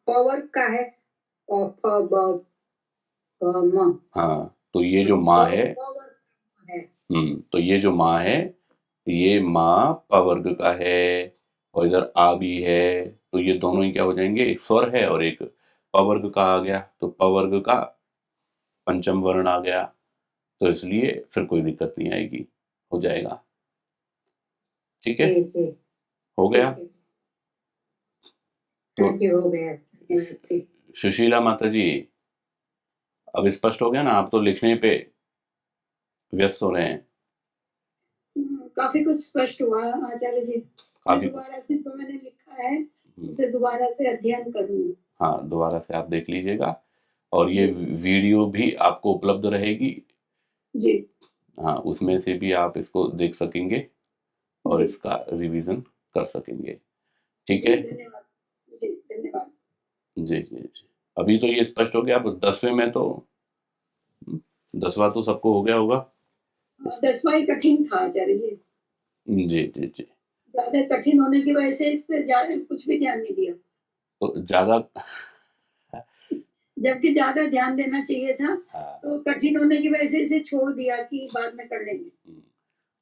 पवर्ग का है, और फ ब म। हाँ, तो ये जो माँ है, पवर्ग है। तो ये जो माँ है, ये माँ पवर्ग का है, और इधर आ भी है, तो ये दोनों ही क्या हो जाएंगे, एक स्वर है और एक पवर्ग का आ गया, तो पवर्ग का पंचम वर्ण आ गया, तो इसलिए फिर कोई दिक्कत नहीं आएगी, हो जाएगा। ठीक है, जी जी, हो गया। ठीक है जी। हाँ जी, हो गया जी। सुशीला माता जी, अब स्पष्ट हो गया ना, आप तो लिखने पे व्यस्त हो रहे हैं। काफी कुछ स्पष्ट हुआ आचार्य जी। काफी दोबारा से तो मैंने लिखा है, उसे दोबारा से अध्ययन करूंगी। हाँ, दोबारा से आप देख लीजिएगा, और ये जी। वीडियो भी आपको उपलब्ध रहेगी। जी। हाँ, उसमें से भी आप इसको देख सकेंगे और जी। इसका रिवीजन कर सकेंगे। ठीक है धन्यवाद जी, धन्यवाद। जी जी जी। अभी तो ये स्पष्ट हो गया। अब 10वें में तो 10वां तो सबको हो गया होगा। 10वां ही कठिन था आचार्य जी, जी जी जी। ज्यादा कठिन होने की वजह से इस पे ज्यादा कुछ भी ध्यान नहीं दिया, तो ज़्यादा जबकि ज्यादा ध्यान देना चाहिए था। हाँ, तो कठिन होने की वजह से इसे छोड़ दिया कि बाद में कर लेंगे।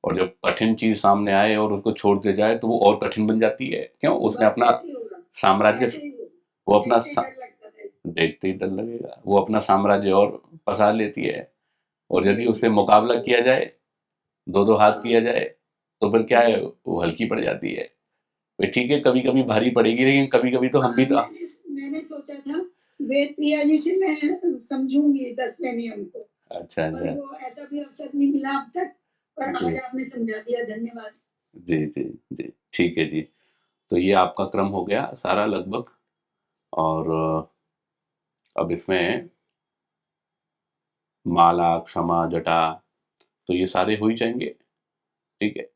और जब कठिन चीज़ सामने आए और उसको छोड़ दिया जाए तो वो और कठिन बन जाती है। क्यों? उसने बस अपना ऐसे ही होगा, साम्राज्य, ऐसे ही होगा। वो अपना देखते ही डर लगता था इससे। देखते ही डर लगेगा, वो अपना साम्राज्य और पसार लेती है। और यदि जी, उससे मुकाबला किया जाए, दो दो हाथ हाँ। किया जाए, तो फिर क्या है, वो हल्की पड़ जाती है। फिर ठीक है, कभी कभी भारी पड़ेगी, लेकिन कभी कभी तो हम भी तो मैंने सोचा था वेद प्रिया जी से मैं समझूंगी 10वें नियम को, अच्छा पर अच्छा। वो ऐसा भी अवसर नहीं मिला अब तक, पर जी आज आपने समझा दिया, धन्यवाद। जी जी जी। ठीक है जी। तो ये आपका क्रम हो गया सारा लगभग। और अब इसमें माला, क्षमा, जटा, तो ये सारे हो ही जाएंगे। ठीक है।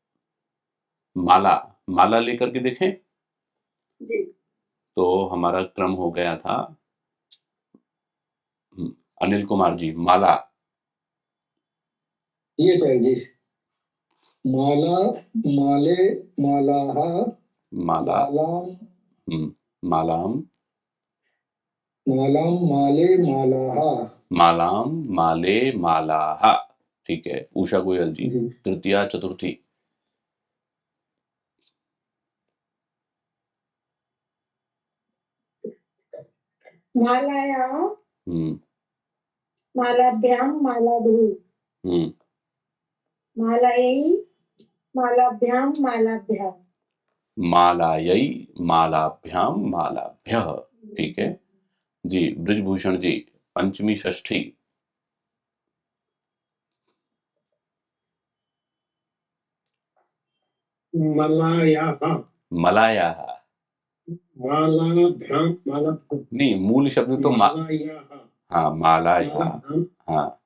माला, माला लेकर के देखें। जी तो हमारा क्रम हो गया था। अनिल कुमार जी, माला। जी आचार्य जी। माला, माले, मालाहा, माला, मालाम, मालाम, मालाम, माले, मालाहा। मालाम, माले, मालाहा। ठीक है। उषा गोयल जी, जी तृतीया, चतुर्थी। मालाया, हम्म मालाभ्याम, मालाभिः, हम्म मालायै, मालाभ्याम, मालाभ्याम। मालायै, मालाभ्याम, मालाभ्यः। ठीक है जी। ब्रिजभूषण जी, पंचमी, षष्ठी। मलायाः, मलायाः। मालाभ्याम, मालाभ्याम, नहीं, मूल शब्द तो मालायाः, हाँ, मालाया। मालाभ्याम, हाँ।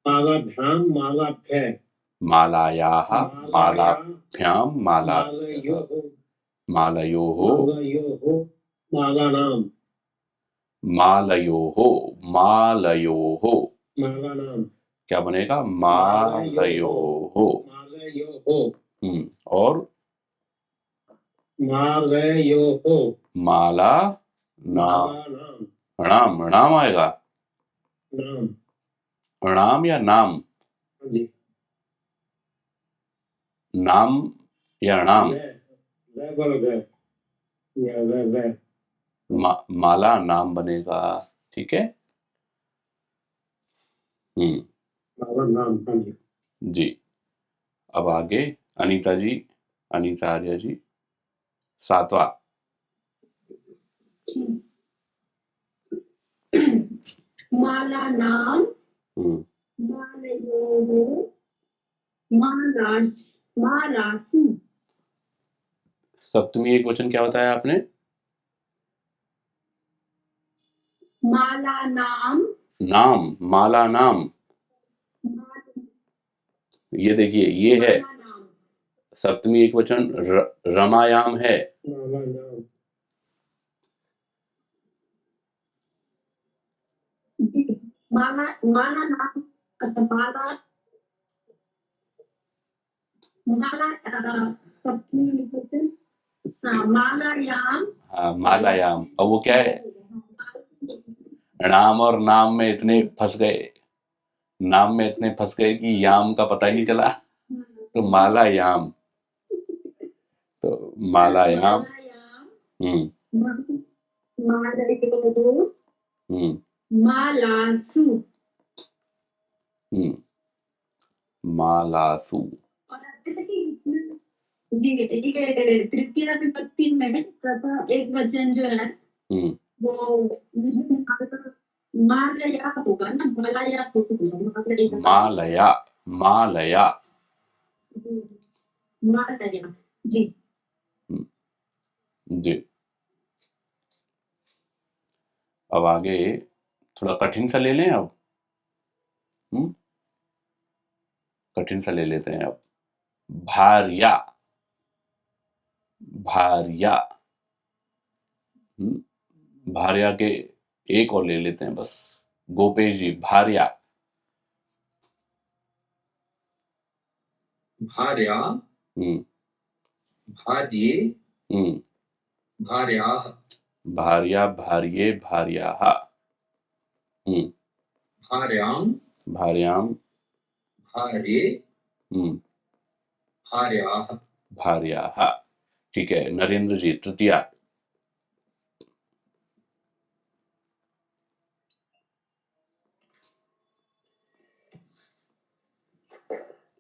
मालाभ्याम, मालाभ्यः, मालायाः, मालाया, मालाभ्याम, मालाभ्यः, मालयोः, मालयोः, मालयोः, मालानाम, मालयोः, मालयोः। मालानाम, क्या बनेगा? मालयोः। मालयोः, और मालयोः, माला, नाम, मालानाम, प्रणाम, प्रणाम आएगा। नाम, प्रणाम या नाम? जी, नाम या नाम? वे बोल गए, या वे, माला नाम बनेगा। ठीक है। माला नाम, हाँ जी। जी। अब आगे अनीता जी, अनीता आर्य जी, सातवां। माला नाम, हम्म मालयोः, माला, मालासु। सप्तमी एक वचन क्या बताया आपने? माला नाम, नाम, माला नाम। ये देखिए, ये है माला नाम। सप्तमी एक वचन, रमायाम है। माला नाम, जी, माला, माला नाम, माला, माला, सप्तमी वचन, हाँ, मालायाम। हाँ, मालायाम। अब वो क्या है, नाम और नाम में इतने फंस गए, नाम में इतने फंस गए कि याम का पता ही नहीं चला। तो मालायाम, तो मालायाम। मालयोः, मालासु। मालासु। और ऐसे करके जी, ये तृतीया विभक्ति में प्रथम एक वचन जो है वो मुझे मालया होगा ना, मालया होगा, मालया, मालया। जी, मालया जी। जी। अब आगे थोड़ा कठिन सा ले लें अब। कठिन सा ले लेते हैं अब। भार्या, भार्या। भार्या के एक और ले लेते हैं बस, गोपेश जी, भार्या। भार्या, भार्ये, भार्याः। भार्या, भार्ये, भार्याः। भार्यां, भार्यां, भार्ये, भार्याः। भार्याः। ठीक है, नरेंद्र जी, तृतीया।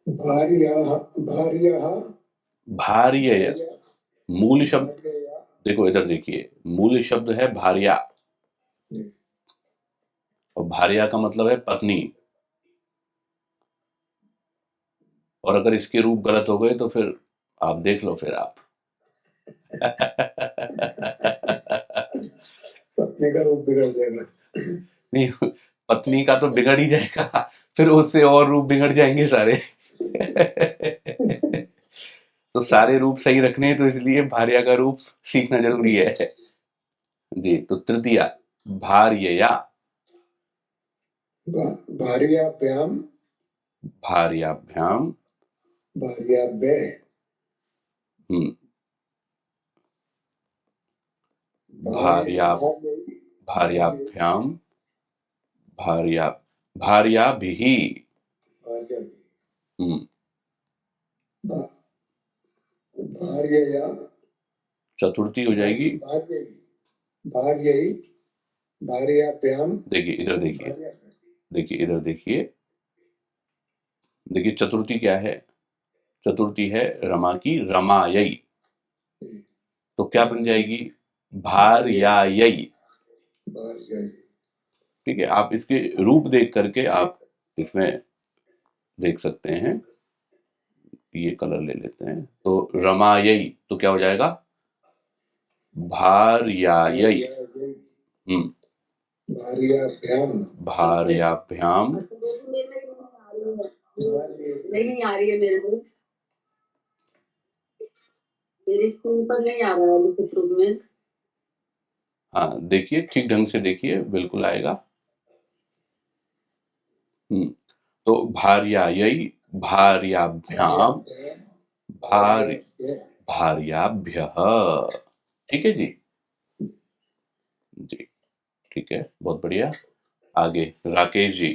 भार्याः, भार्याः, भार्य, मूल शब्द भार्यया, देखो इधर देखिए, मूल शब्द है भार्या, और भार्या का मतलब है पत्नी। और अगर इसके रूप गलत हो गए तो फिर आप देख लो फिर आप। पत्नी का रूप बिगड़ जाएगा। नहीं, पत्नी का तो बिगड़ ही जाएगा, फिर उससे और रूप बिगड़ जाएंगे सारे। तो सारे रूप सही रखने हैं, तो इसलिए भार्या का रूप सीखना जरूरी है। जी, तो तृतीया, भार्यया। भार्याभ्याम, भार्याभ्याम, भार्याभ्यः, भार्या, भार्याभ्याम, भार्या, भार्याभिः, भार्यया, चतुर्थी हो जाएगी। भार्यई, भार्याभ्याम। देखिए इधर देखिए, देखिए इधर देखिए, देखिए चतुर्थी क्या है? चतुर्थी है रमा की, रमायई। तो क्या बन जाएगी? भार्यायई। ठीक है, आप इसके रूप देख करके आप इसमें देख सकते हैं। ये कलर ले लेते हैं, तो रमायई तो क्या हो जाएगा? भार्यायई। भार्याभ्याम, भार्याभ्याम, नहीं आ रही है मेरे को, मेरी स्क्रीन पर नहीं आ रहा है लिखित रूप में। हाँ देखिए, ठीक ढंग से देखिए, बिल्कुल आएगा। तो भार्यायई, भार्याभ्याम, भार्याभ्यः। ठीक है जी, जी ठीक है, बहुत बढ़िया। आगे राकेश जी,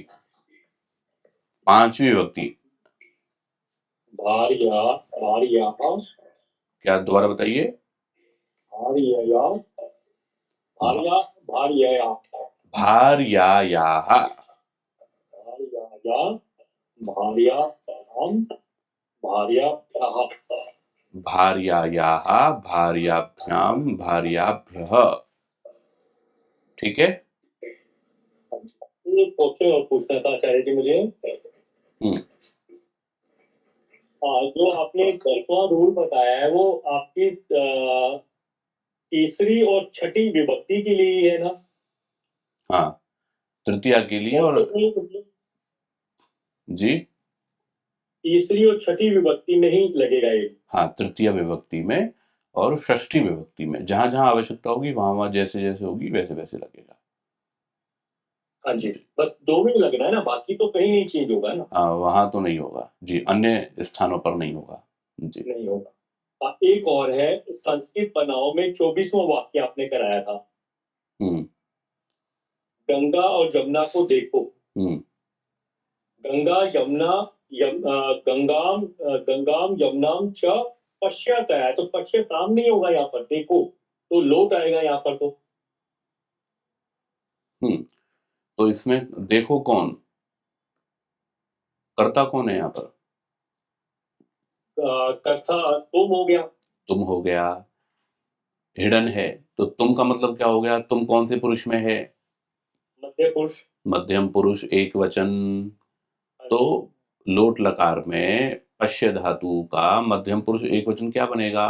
पांचवी विभक्ति। भार्या, भार्याः, क्या दोबारा बताइए? भार्यया, भार्या, भार्यया, भार्यायाः, भार्याया, भार्याभ्याम, भार्याभ्यः। भार्यायाः, भार्याभ्याम, भार्याभ्यः। ठीक है। एक क्वेश्चन और पूछना था आचार्य जी मुझे। जो आपने 10वां रूल बताया है वो आपकी तीसरी और छठी विभक्ति के लिए ही है ना? हाँ, तृतीया के लिए। और जी, तीसरी और छठी विभक्ति में ही लगेगा ये? हाँ, तृतीय विभक्ति में और षष्ठी विभक्ति में, जहां जहां आवश्यकता होगी वहां वहां जैसे जैसे होगी वैसे वैसे लगेगा। हाँ जी, बस दो में ही लगना है ना, बाकी तो कहीं नहीं चेंज होगा ना? हाँ, वहां तो नहीं होगा जी, अन्य स्थानों पर नहीं होगा जी। नहीं होगा। एक और है, संस्कृत बनाओ में 24वां वाक्य आपने कराया था, गंगा और जमुना को देखो। गंगा यमुना, गंगाम गंगाम यमुनाम च पश्यत है, तो पश्यताम नहीं होगा यहाँ पर, देखो तो लोट आएगा यहाँ पर। तो इसमें देखो कौन कर्ता, कौन है यहाँ पर? कर्ता तुम हो गया। तुम हो गया। हिडन है, तो तुम का मतलब क्या हो गया? तुम कौन से पुरुष में है? मध्य पुरुष। मध्यम पुरुष एक वचन। तो लोट लकार में पश्य धातु का मध्यम पुरुष एक वचन क्या बनेगा?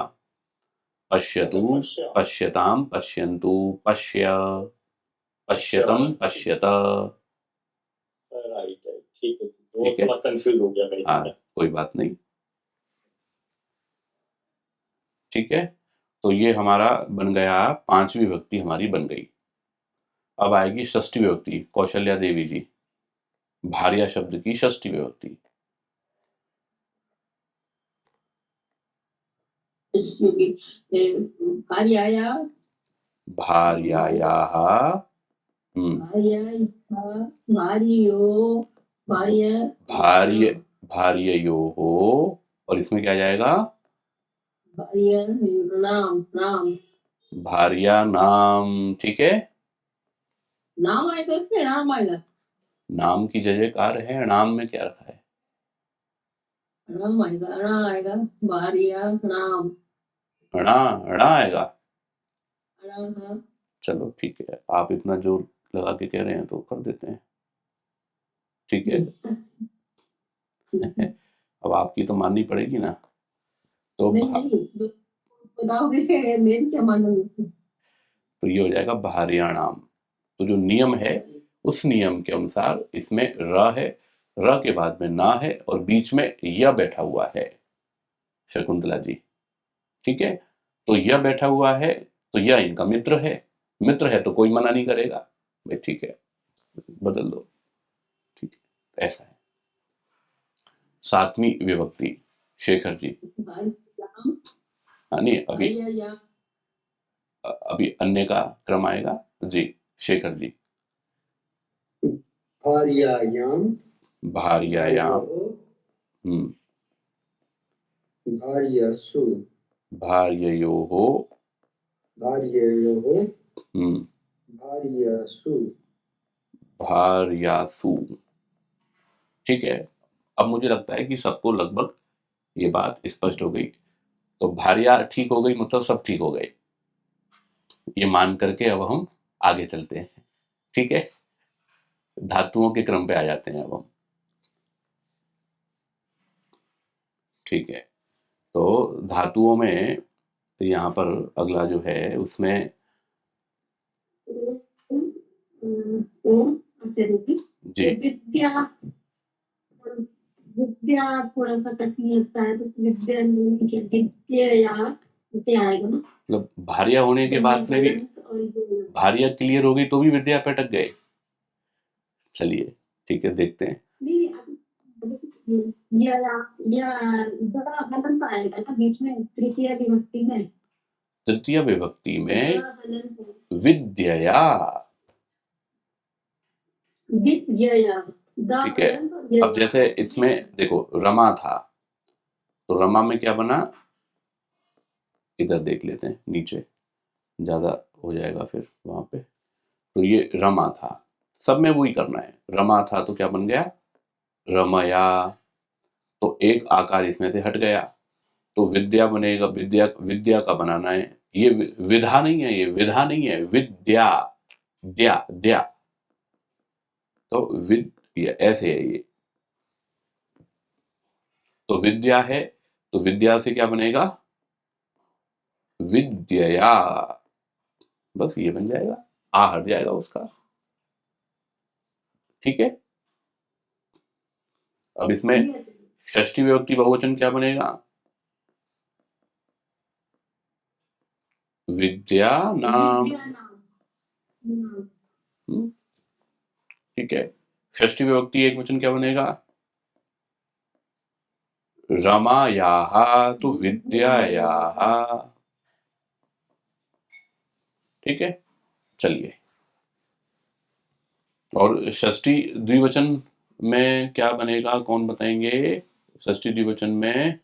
पश्यतु, पश्यताम, पश्यन्तु, पश्य, पश्यतम, पश्यत। राइट, ठीक है, थोड़ा कंफ्यूज हो गया मेरे। हाँ, कोई बात नहीं। ठीक है, तो ये हमारा बन गया, 5वीं विभक्ति हमारी बन गई। अब आएगी षष्ठी विभक्ति, कौशल्या देवी जी, भार्या शब्द की षष्ठी विभक्ति। भार्याया भार्यायाः भार्यो भार्य भार्ययोः, और इसमें क्या जाएगा, नाम नाम भार्या नाम। ठीक है, नाम आएगा कि नाम आएगा? नाम की जजकार है, नाम में क्या रखा है, नाम आएगा, ना आएगा, भार्या नाम अणा, अणा आएगा। हाँ। चलो ठीक है, आप इतना जोर लगा के कह रहे हैं तो कर देते हैं, ठीक है। अब आपकी तो माननी पड़ेगी ना, तो नहीं बताओगे मेरी क्या मानूंगी? तो ये हो जाएगा भार्याणाम। तो जो नियम है उस नियम के अनुसार इसमें र है, र के बाद में ना है और बीच में य बैठा हुआ है, शकुंतला जी। ठीक है, तो यह बैठा हुआ है, तो यह इनका मित्र है, मित्र है तो कोई मना नहीं करेगा भाई, ठीक है बदल दो, ठीक है, ऐसा है। 7वीं विभक्ति शेखर जी। हाँ नहीं, अभी अन्य का क्रम आएगा जी, शेखर जी। भार्यायाम भार्यायाम, भार्यसु भार्ययोः भार्ययोः भार्यसु भार्यासु। ठीक है, अब मुझे लगता है कि सबको लगभग ये बात स्पष्ट हो गई। तो भार्या ठीक हो गई, मतलब सब ठीक हो गए, ये मान करके अब हम आगे चलते हैं। ठीक है, धातुओं के क्रम पे आ जाते हैं अब हम। ठीक है, तो धातुओं में तो यहाँ पर अगला जो है उसमें जी विद्या थोड़ा सा कठिन लगता है, तो विद्या आएगा ना, मतलब भार्या होने के बाद में भी भार्या क्लियर हो गई तो भी विद्या पे अटक गए। चलिए ठीक है, देखते हैं। आएगा ना बीच में, तृतीय विभक्ति में। तृतीय विभक्ति में विद्यया, ठीक है। अब जैसे इसमें देखो रमा था, तो रमा में क्या बना, इधर देख लेते हैं, नीचे ज्यादा हो जाएगा फिर वहां पे। तो ये रमा था, सब में वही करना है। रमा था तो क्या बन गया, रमया, तो एक आकार इसमें से हट गया, तो विद्या बनेगा। विद्या, विद्या का बनाना है, ये विधा नहीं है, ये विधा नहीं है, विद्या, द्या द्या, तो विद, ये ऐसे है ये, तो विद्या है, तो विद्या से क्या बनेगा, विद्यया, बस ये बन जाएगा, आ हट जाएगा उसका। ठीक है, अब इसमें षष्ठी विभक्ति बहुवचन क्या बनेगा, विद्या नाम। ठीक है, षष्ठी विभक्ति एक वचन क्या बनेगा, रमायाः, तो विद्यायाः। ठीक है, चलिए। और षष्ठी द्विवचन में क्या बनेगा, कौन बताएंगे, षष्ठी द्विवचन में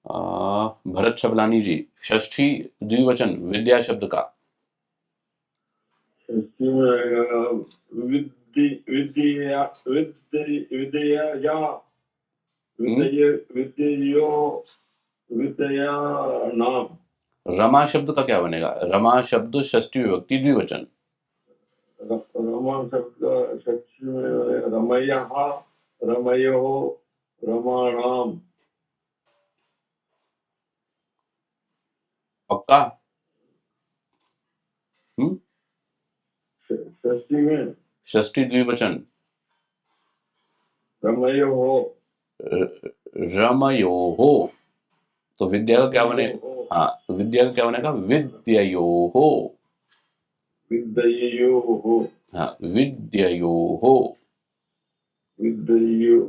भरत छबलानी जी, षष्ठी द्विवचन विद्या शब्द का। षष्ठी में विद्या विद्या नाम। रमा शब्द का क्या बनेगा, रमा शब्द षष्ठी विभक्ति द्विवचन। रमा शब्द षष्ठी में रमयः रमयोः रमाणाम। पक्का? षष्ठी में षष्ठी द्विवचन रमयोः, रमयोः, तो विद्या का क्या बने, हाँ तो विद्या का क्या बनेगा, विद्ययोः, विद्ययोः, हाँ विद्ययोः, विद्ययोः,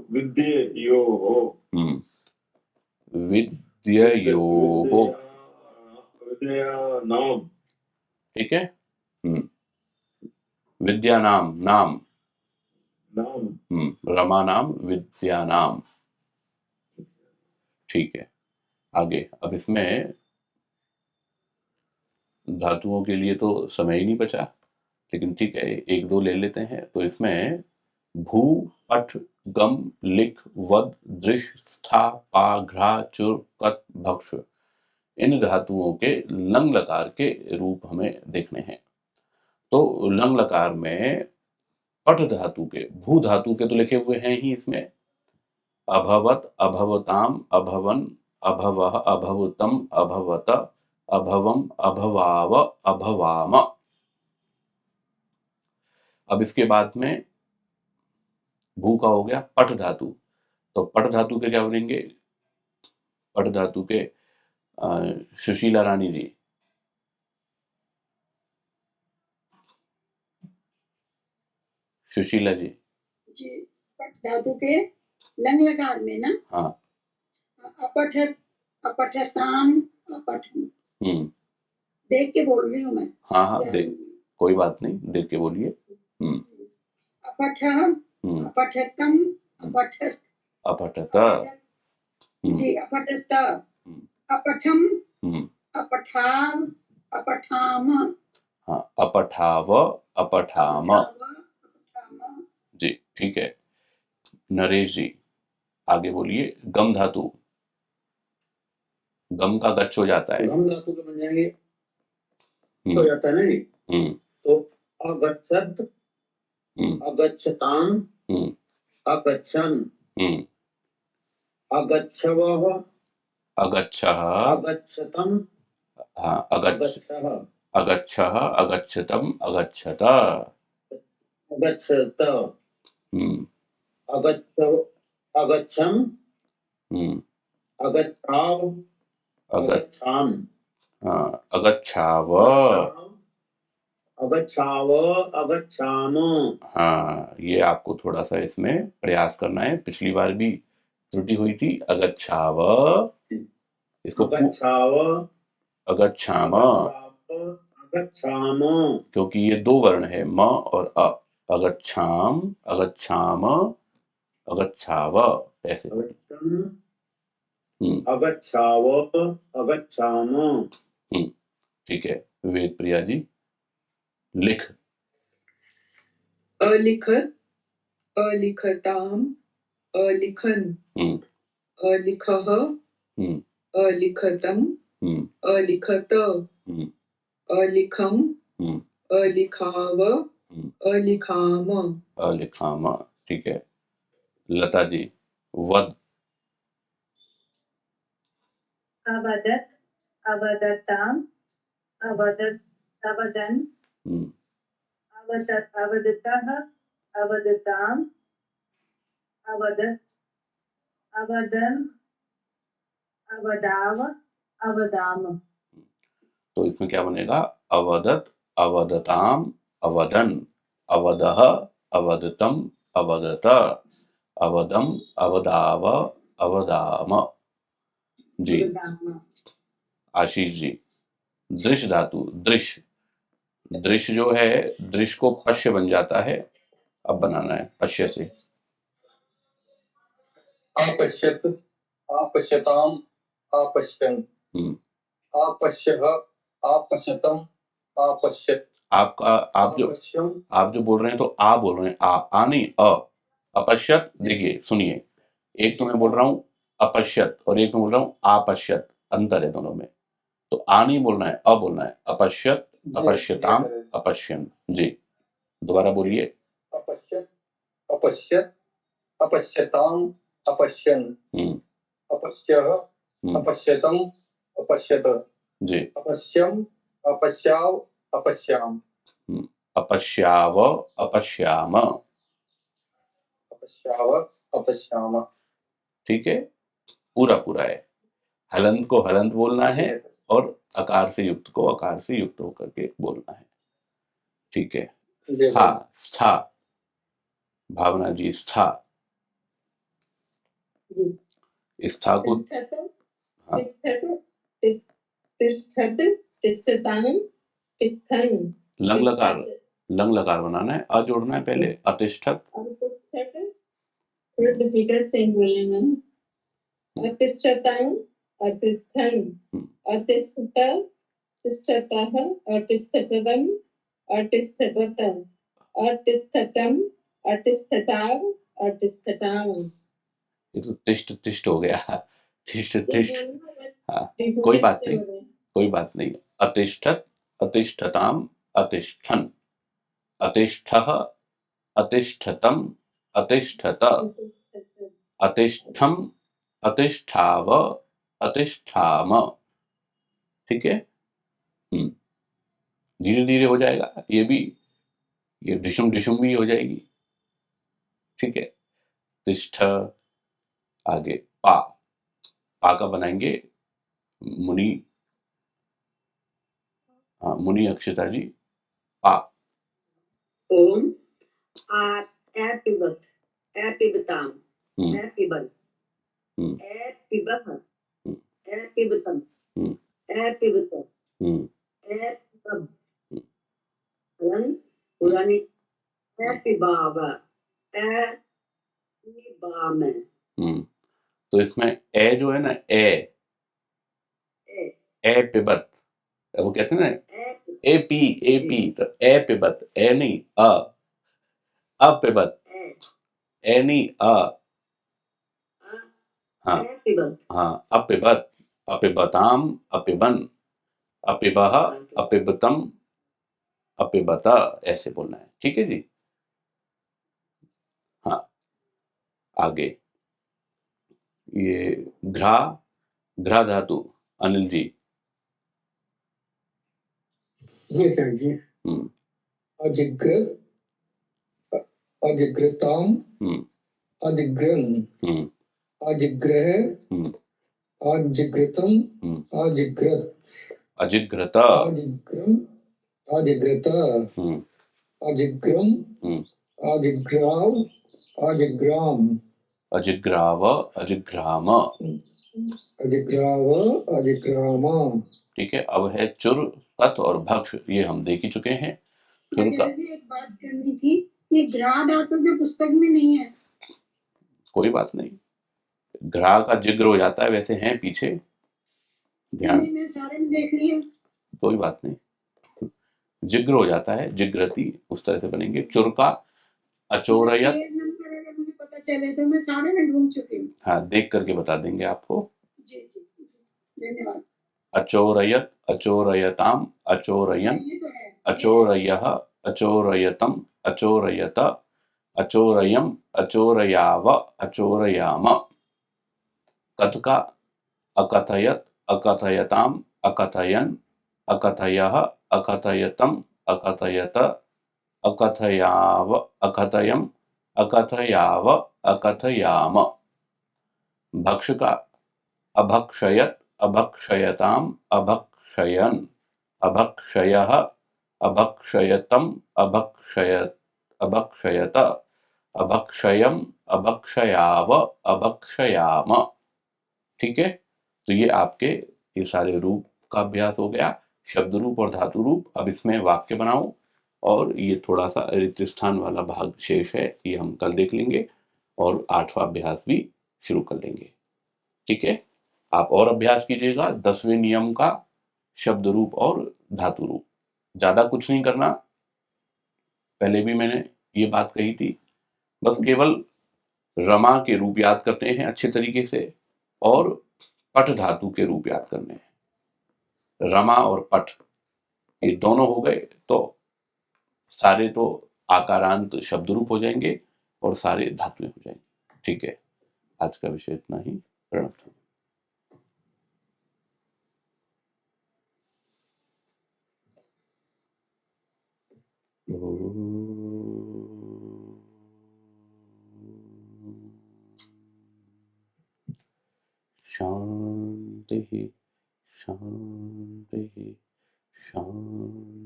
विद्ययोः, विद्यानाम, ठीक है। विद्या नाम, नाम, रमा नाम, विद्या नाम, ठीक है। आगे अब इसमें धातुओं के लिए तो समय ही नहीं बचा, लेकिन ठीक है एक दो ले लेते हैं। तो इसमें भू, पठ, गम, लिख, वद, दृश, स्था, पा, घ्रा, चुर, कत, भक्ष, इन धातुओं के लंग लकार के रूप हमें देखने हैं। तो लंग लकार में पठ धातु के, भू धातु के तो लिखे हुए हैं ही इसमें, अभवत, अभवताम, अभवन, अभवः, अभवतम, अभवत, अभवम, अभवाव, अभवाम। अब इसके बाद में भू का हो गया पठ धातु, तो पठ धातु के क्या बनेंगे, पठ धातु के सुशीला रानी जी, सुशीला जी। जी, पठ धातु के लंग लकार में ना, हाँ अपठत, अपठताम, अपठ, देख के बोल रही हूँ मैं। हाँ देख, कोई बात नहीं, देख के बोलिए। अपठ, अपठतम, अपठत, अपठत, जी अपठत, अपठम, अपठाव, अपठाम, हाँ अपठाव, अपठाम, जी ठीक है। नरेश जी आगे बोलिए। गम धातु, गम का गच्छ हो जाता है, गम धातु के बन जाएंगे, हो जाता है नहीं, तो अगच्छत, अगच्छताम, अगच्छन, अगच्छवः, अगच्छः, अगच्छतम, हाँ अगच्छः, अगच्छः, अगच्छतम, अगच्छत, अगच्छत, अगच्छम, अगच्छाव, अगच्छाम, अगच्छाव, अगच्छाव, अगच्छाम। हाँ ये आपको थोड़ा सा इसमें प्रयास करना है, पिछली बार भी त्रुटि हुई थी। अगच्छाव, इसको अगच्छाव, अगच्छाम, अगच्छाम, क्योंकि ये दो वर्ण है म और अ। अगच्छाम, अगच्छाम, अगच्छाव, ऐसे अगच्छाव, अगच्छाम। ठीक है। वेद प्रिया जी, लिख। अलिखत, अलिखताम, अलिखन, अलिखः, अलिखतम, अलिखत, अलिखम, अलिखाव, अलिखाम, अलिखाम, ठीक है। लता जी, वद। अवदत, अवदताम, अवदत, अवदन, अवदत, अवदतः, अवदताम, अवदत, अवदन, अवदाव, अवदाम। तो इसमें क्या बनेगा, अवदत, अवदताम, अवदन, अवदह, अवदतम, अवदत, अवदम, अवदाव, अवदाम। जी आशीष जी, दृश धातु, दृश, दृश जो है, दृश को पश्य बन जाता है, अब बनाना है पश्य से। अपश्यत, अपश्यताम, अपश्यन, अपश्यः, अपश्यतम, अपश्यत। आप जो बोल रहे हैं तो आ बोल रहे हैं, आ नहीं अ। अपश्यत, देखिए सुनिए, एक तो मैं बोल रहा हूँ अपश्यत और एक मैं बोल रहा हूँ आपश्यत, अंतर है दोनों में। तो आ नहीं बोलना है, अ बोलना है। अपश्यत, अपश्यताम, अपश्यन। जी दोबारा बोलिए। अपश्यत, अपश्यत, अपश्यताम, अपश्यन, अपश्यः, अपश्यतम, अपश्यत। जी अपश्यम, अपश्याव, अपश्याम, अपश्याव, अपश्याम, अपश्याव, अपश्याम। ठीक है, पूरा पूरा है। हलंत को हलंत बोलना है और अकार से युक्त को अकार से युक्त होकर के बोलना है। ठीक है। स्था, स्था, भावना जी, स्था, स्था को हाँ, लंग लकार बनाना है, अ जोड़ना है पहले, अतिष्ठत, डिफिकल्ट से बोलने में अतिष्ठतां, अतिष्ठन्, अतिष्ठत, तिष्ठतः, अतिष्ठतम्, अतिष्ठतत, अतिष्ठतम्, अतिष्ठताव, अतिष्ठताम्। ये तो तिष्ठ तिष्ठ हो गया, तिष्ठ तिष्ठ। हाँ, कोई बात नहीं, कोई बात नहीं। अतिष्ठत, अतिष्ठताम, अतिष्ठन्, अतिष्ठः, अतिष्ठतम्, अतिष्ठत, अतिष्ठम्, अतिष्ठाव, अतिष्ठाम। ठीक है। धीरे धीरे हो जाएगा ये भी, ये डिशुम डिशुम भी हो जाएगी। ठीक है। तिष्ठ, आगे पा, पा का बनाएंगे मुनि, हाँ मुनि अक्षता जी, पा। ओम पिबत, पिबताम, पिबन, पिबह, पिबतम, पिबत, पिबब, हलन, पुरानी, पिबाव, पिबाम। तो इसमें ए जो है ना, ए पिबत, वो कहते हैं ना ए पी, तो ए पिबत, ए नहीं अ पिबत, ए नहीं हाँ हाँ, अपिबत, अपिबताम, अपिबन, अपिबह, अपिबतम, अपिबता, ऐसे बोलना है। ठीक है जी। हाँ, आगे ये घ्रा, घ्रा धातु, अनिल जी। ये चाहिए अधिग्र, अधिग्रताम, अधिग्रहण, अधिग्रह, अधिग्रतम, अधिग्रत, अजिग्रत, अधिग्रम, अधिग्रत, अधिग्रम, अधिग्राव, अधिग्राम, अजिग्राव, अजिग्राम, अधिग्राव, अधिग्राम। ठीक है। अब है चुर, कथ और भक्ष, ये हम देख ही चुके हैं। चुर का एक बात करनी थी, ये ग्रा धातु के पुस्तक में नहीं है। कोई बात नहीं, ग्रा का जिग्र हो जाता है, वैसे हैं पीछे, ध्यान, मैं सारे में देख लिया। कोई बात नहीं, जिग्र हो जाता है, जिग्रती, उस तरह से बनेंगे। चुर का अचोरयत, मुझे पता चले तो मैं सारे में ढूंढ चुकी हूँ। हाँ, देख करके बता देंगे आपको। जी जी, धन्यवाद। अचोरयत, अचोरयताम, अचोरयन, अचोरयः, अचोरयतम, अचोरयत, अचोरयम, अचोरयाव, अचोरयाम। कथ का अकथयत, अकथयताम, अकथयन, अकथयः, अकथयतम, अकथयत, अकथयाव, अकथयम, अकथयाव, अकथयाम। भक्ष का अभक्षयत, अभक्षयताम, अभक्षयन, अभक्षयः, अभक्षयतम, अभक्षयत, अभक्षयत, अभक्षयम, अभक्षयाव, अभक्षयाम। ठीक है। तो ये आपके ये सारे रूप का अभ्यास हो गया, शब्द रूप और धातु रूप। अब इसमें वाक्य बनाओ, और ये थोड़ा सा रिक्त स्थान वाला भाग शेष है, ये हम कल देख लेंगे, और 8वां अभ्यास भी शुरू कर लेंगे। ठीक है। आप और अभ्यास कीजिएगा 10वें नियम का, शब्द रूप और धातु रूप। ज्यादा कुछ नहीं करना, पहले भी मैंने ये बात कही थी, बस केवल रमा के रूप याद करते हैं अच्छे तरीके से, और पट धातु के रूप याद करने हैं। रमा और पट ये दोनों हो गए तो सारे तो आकारांत शब्द रूप हो जाएंगे, और सारे धातुएं हो जाएंगे। ठीक है। आज का विषय इतना ही। प्रणव। शांति। शांति शांति शांति।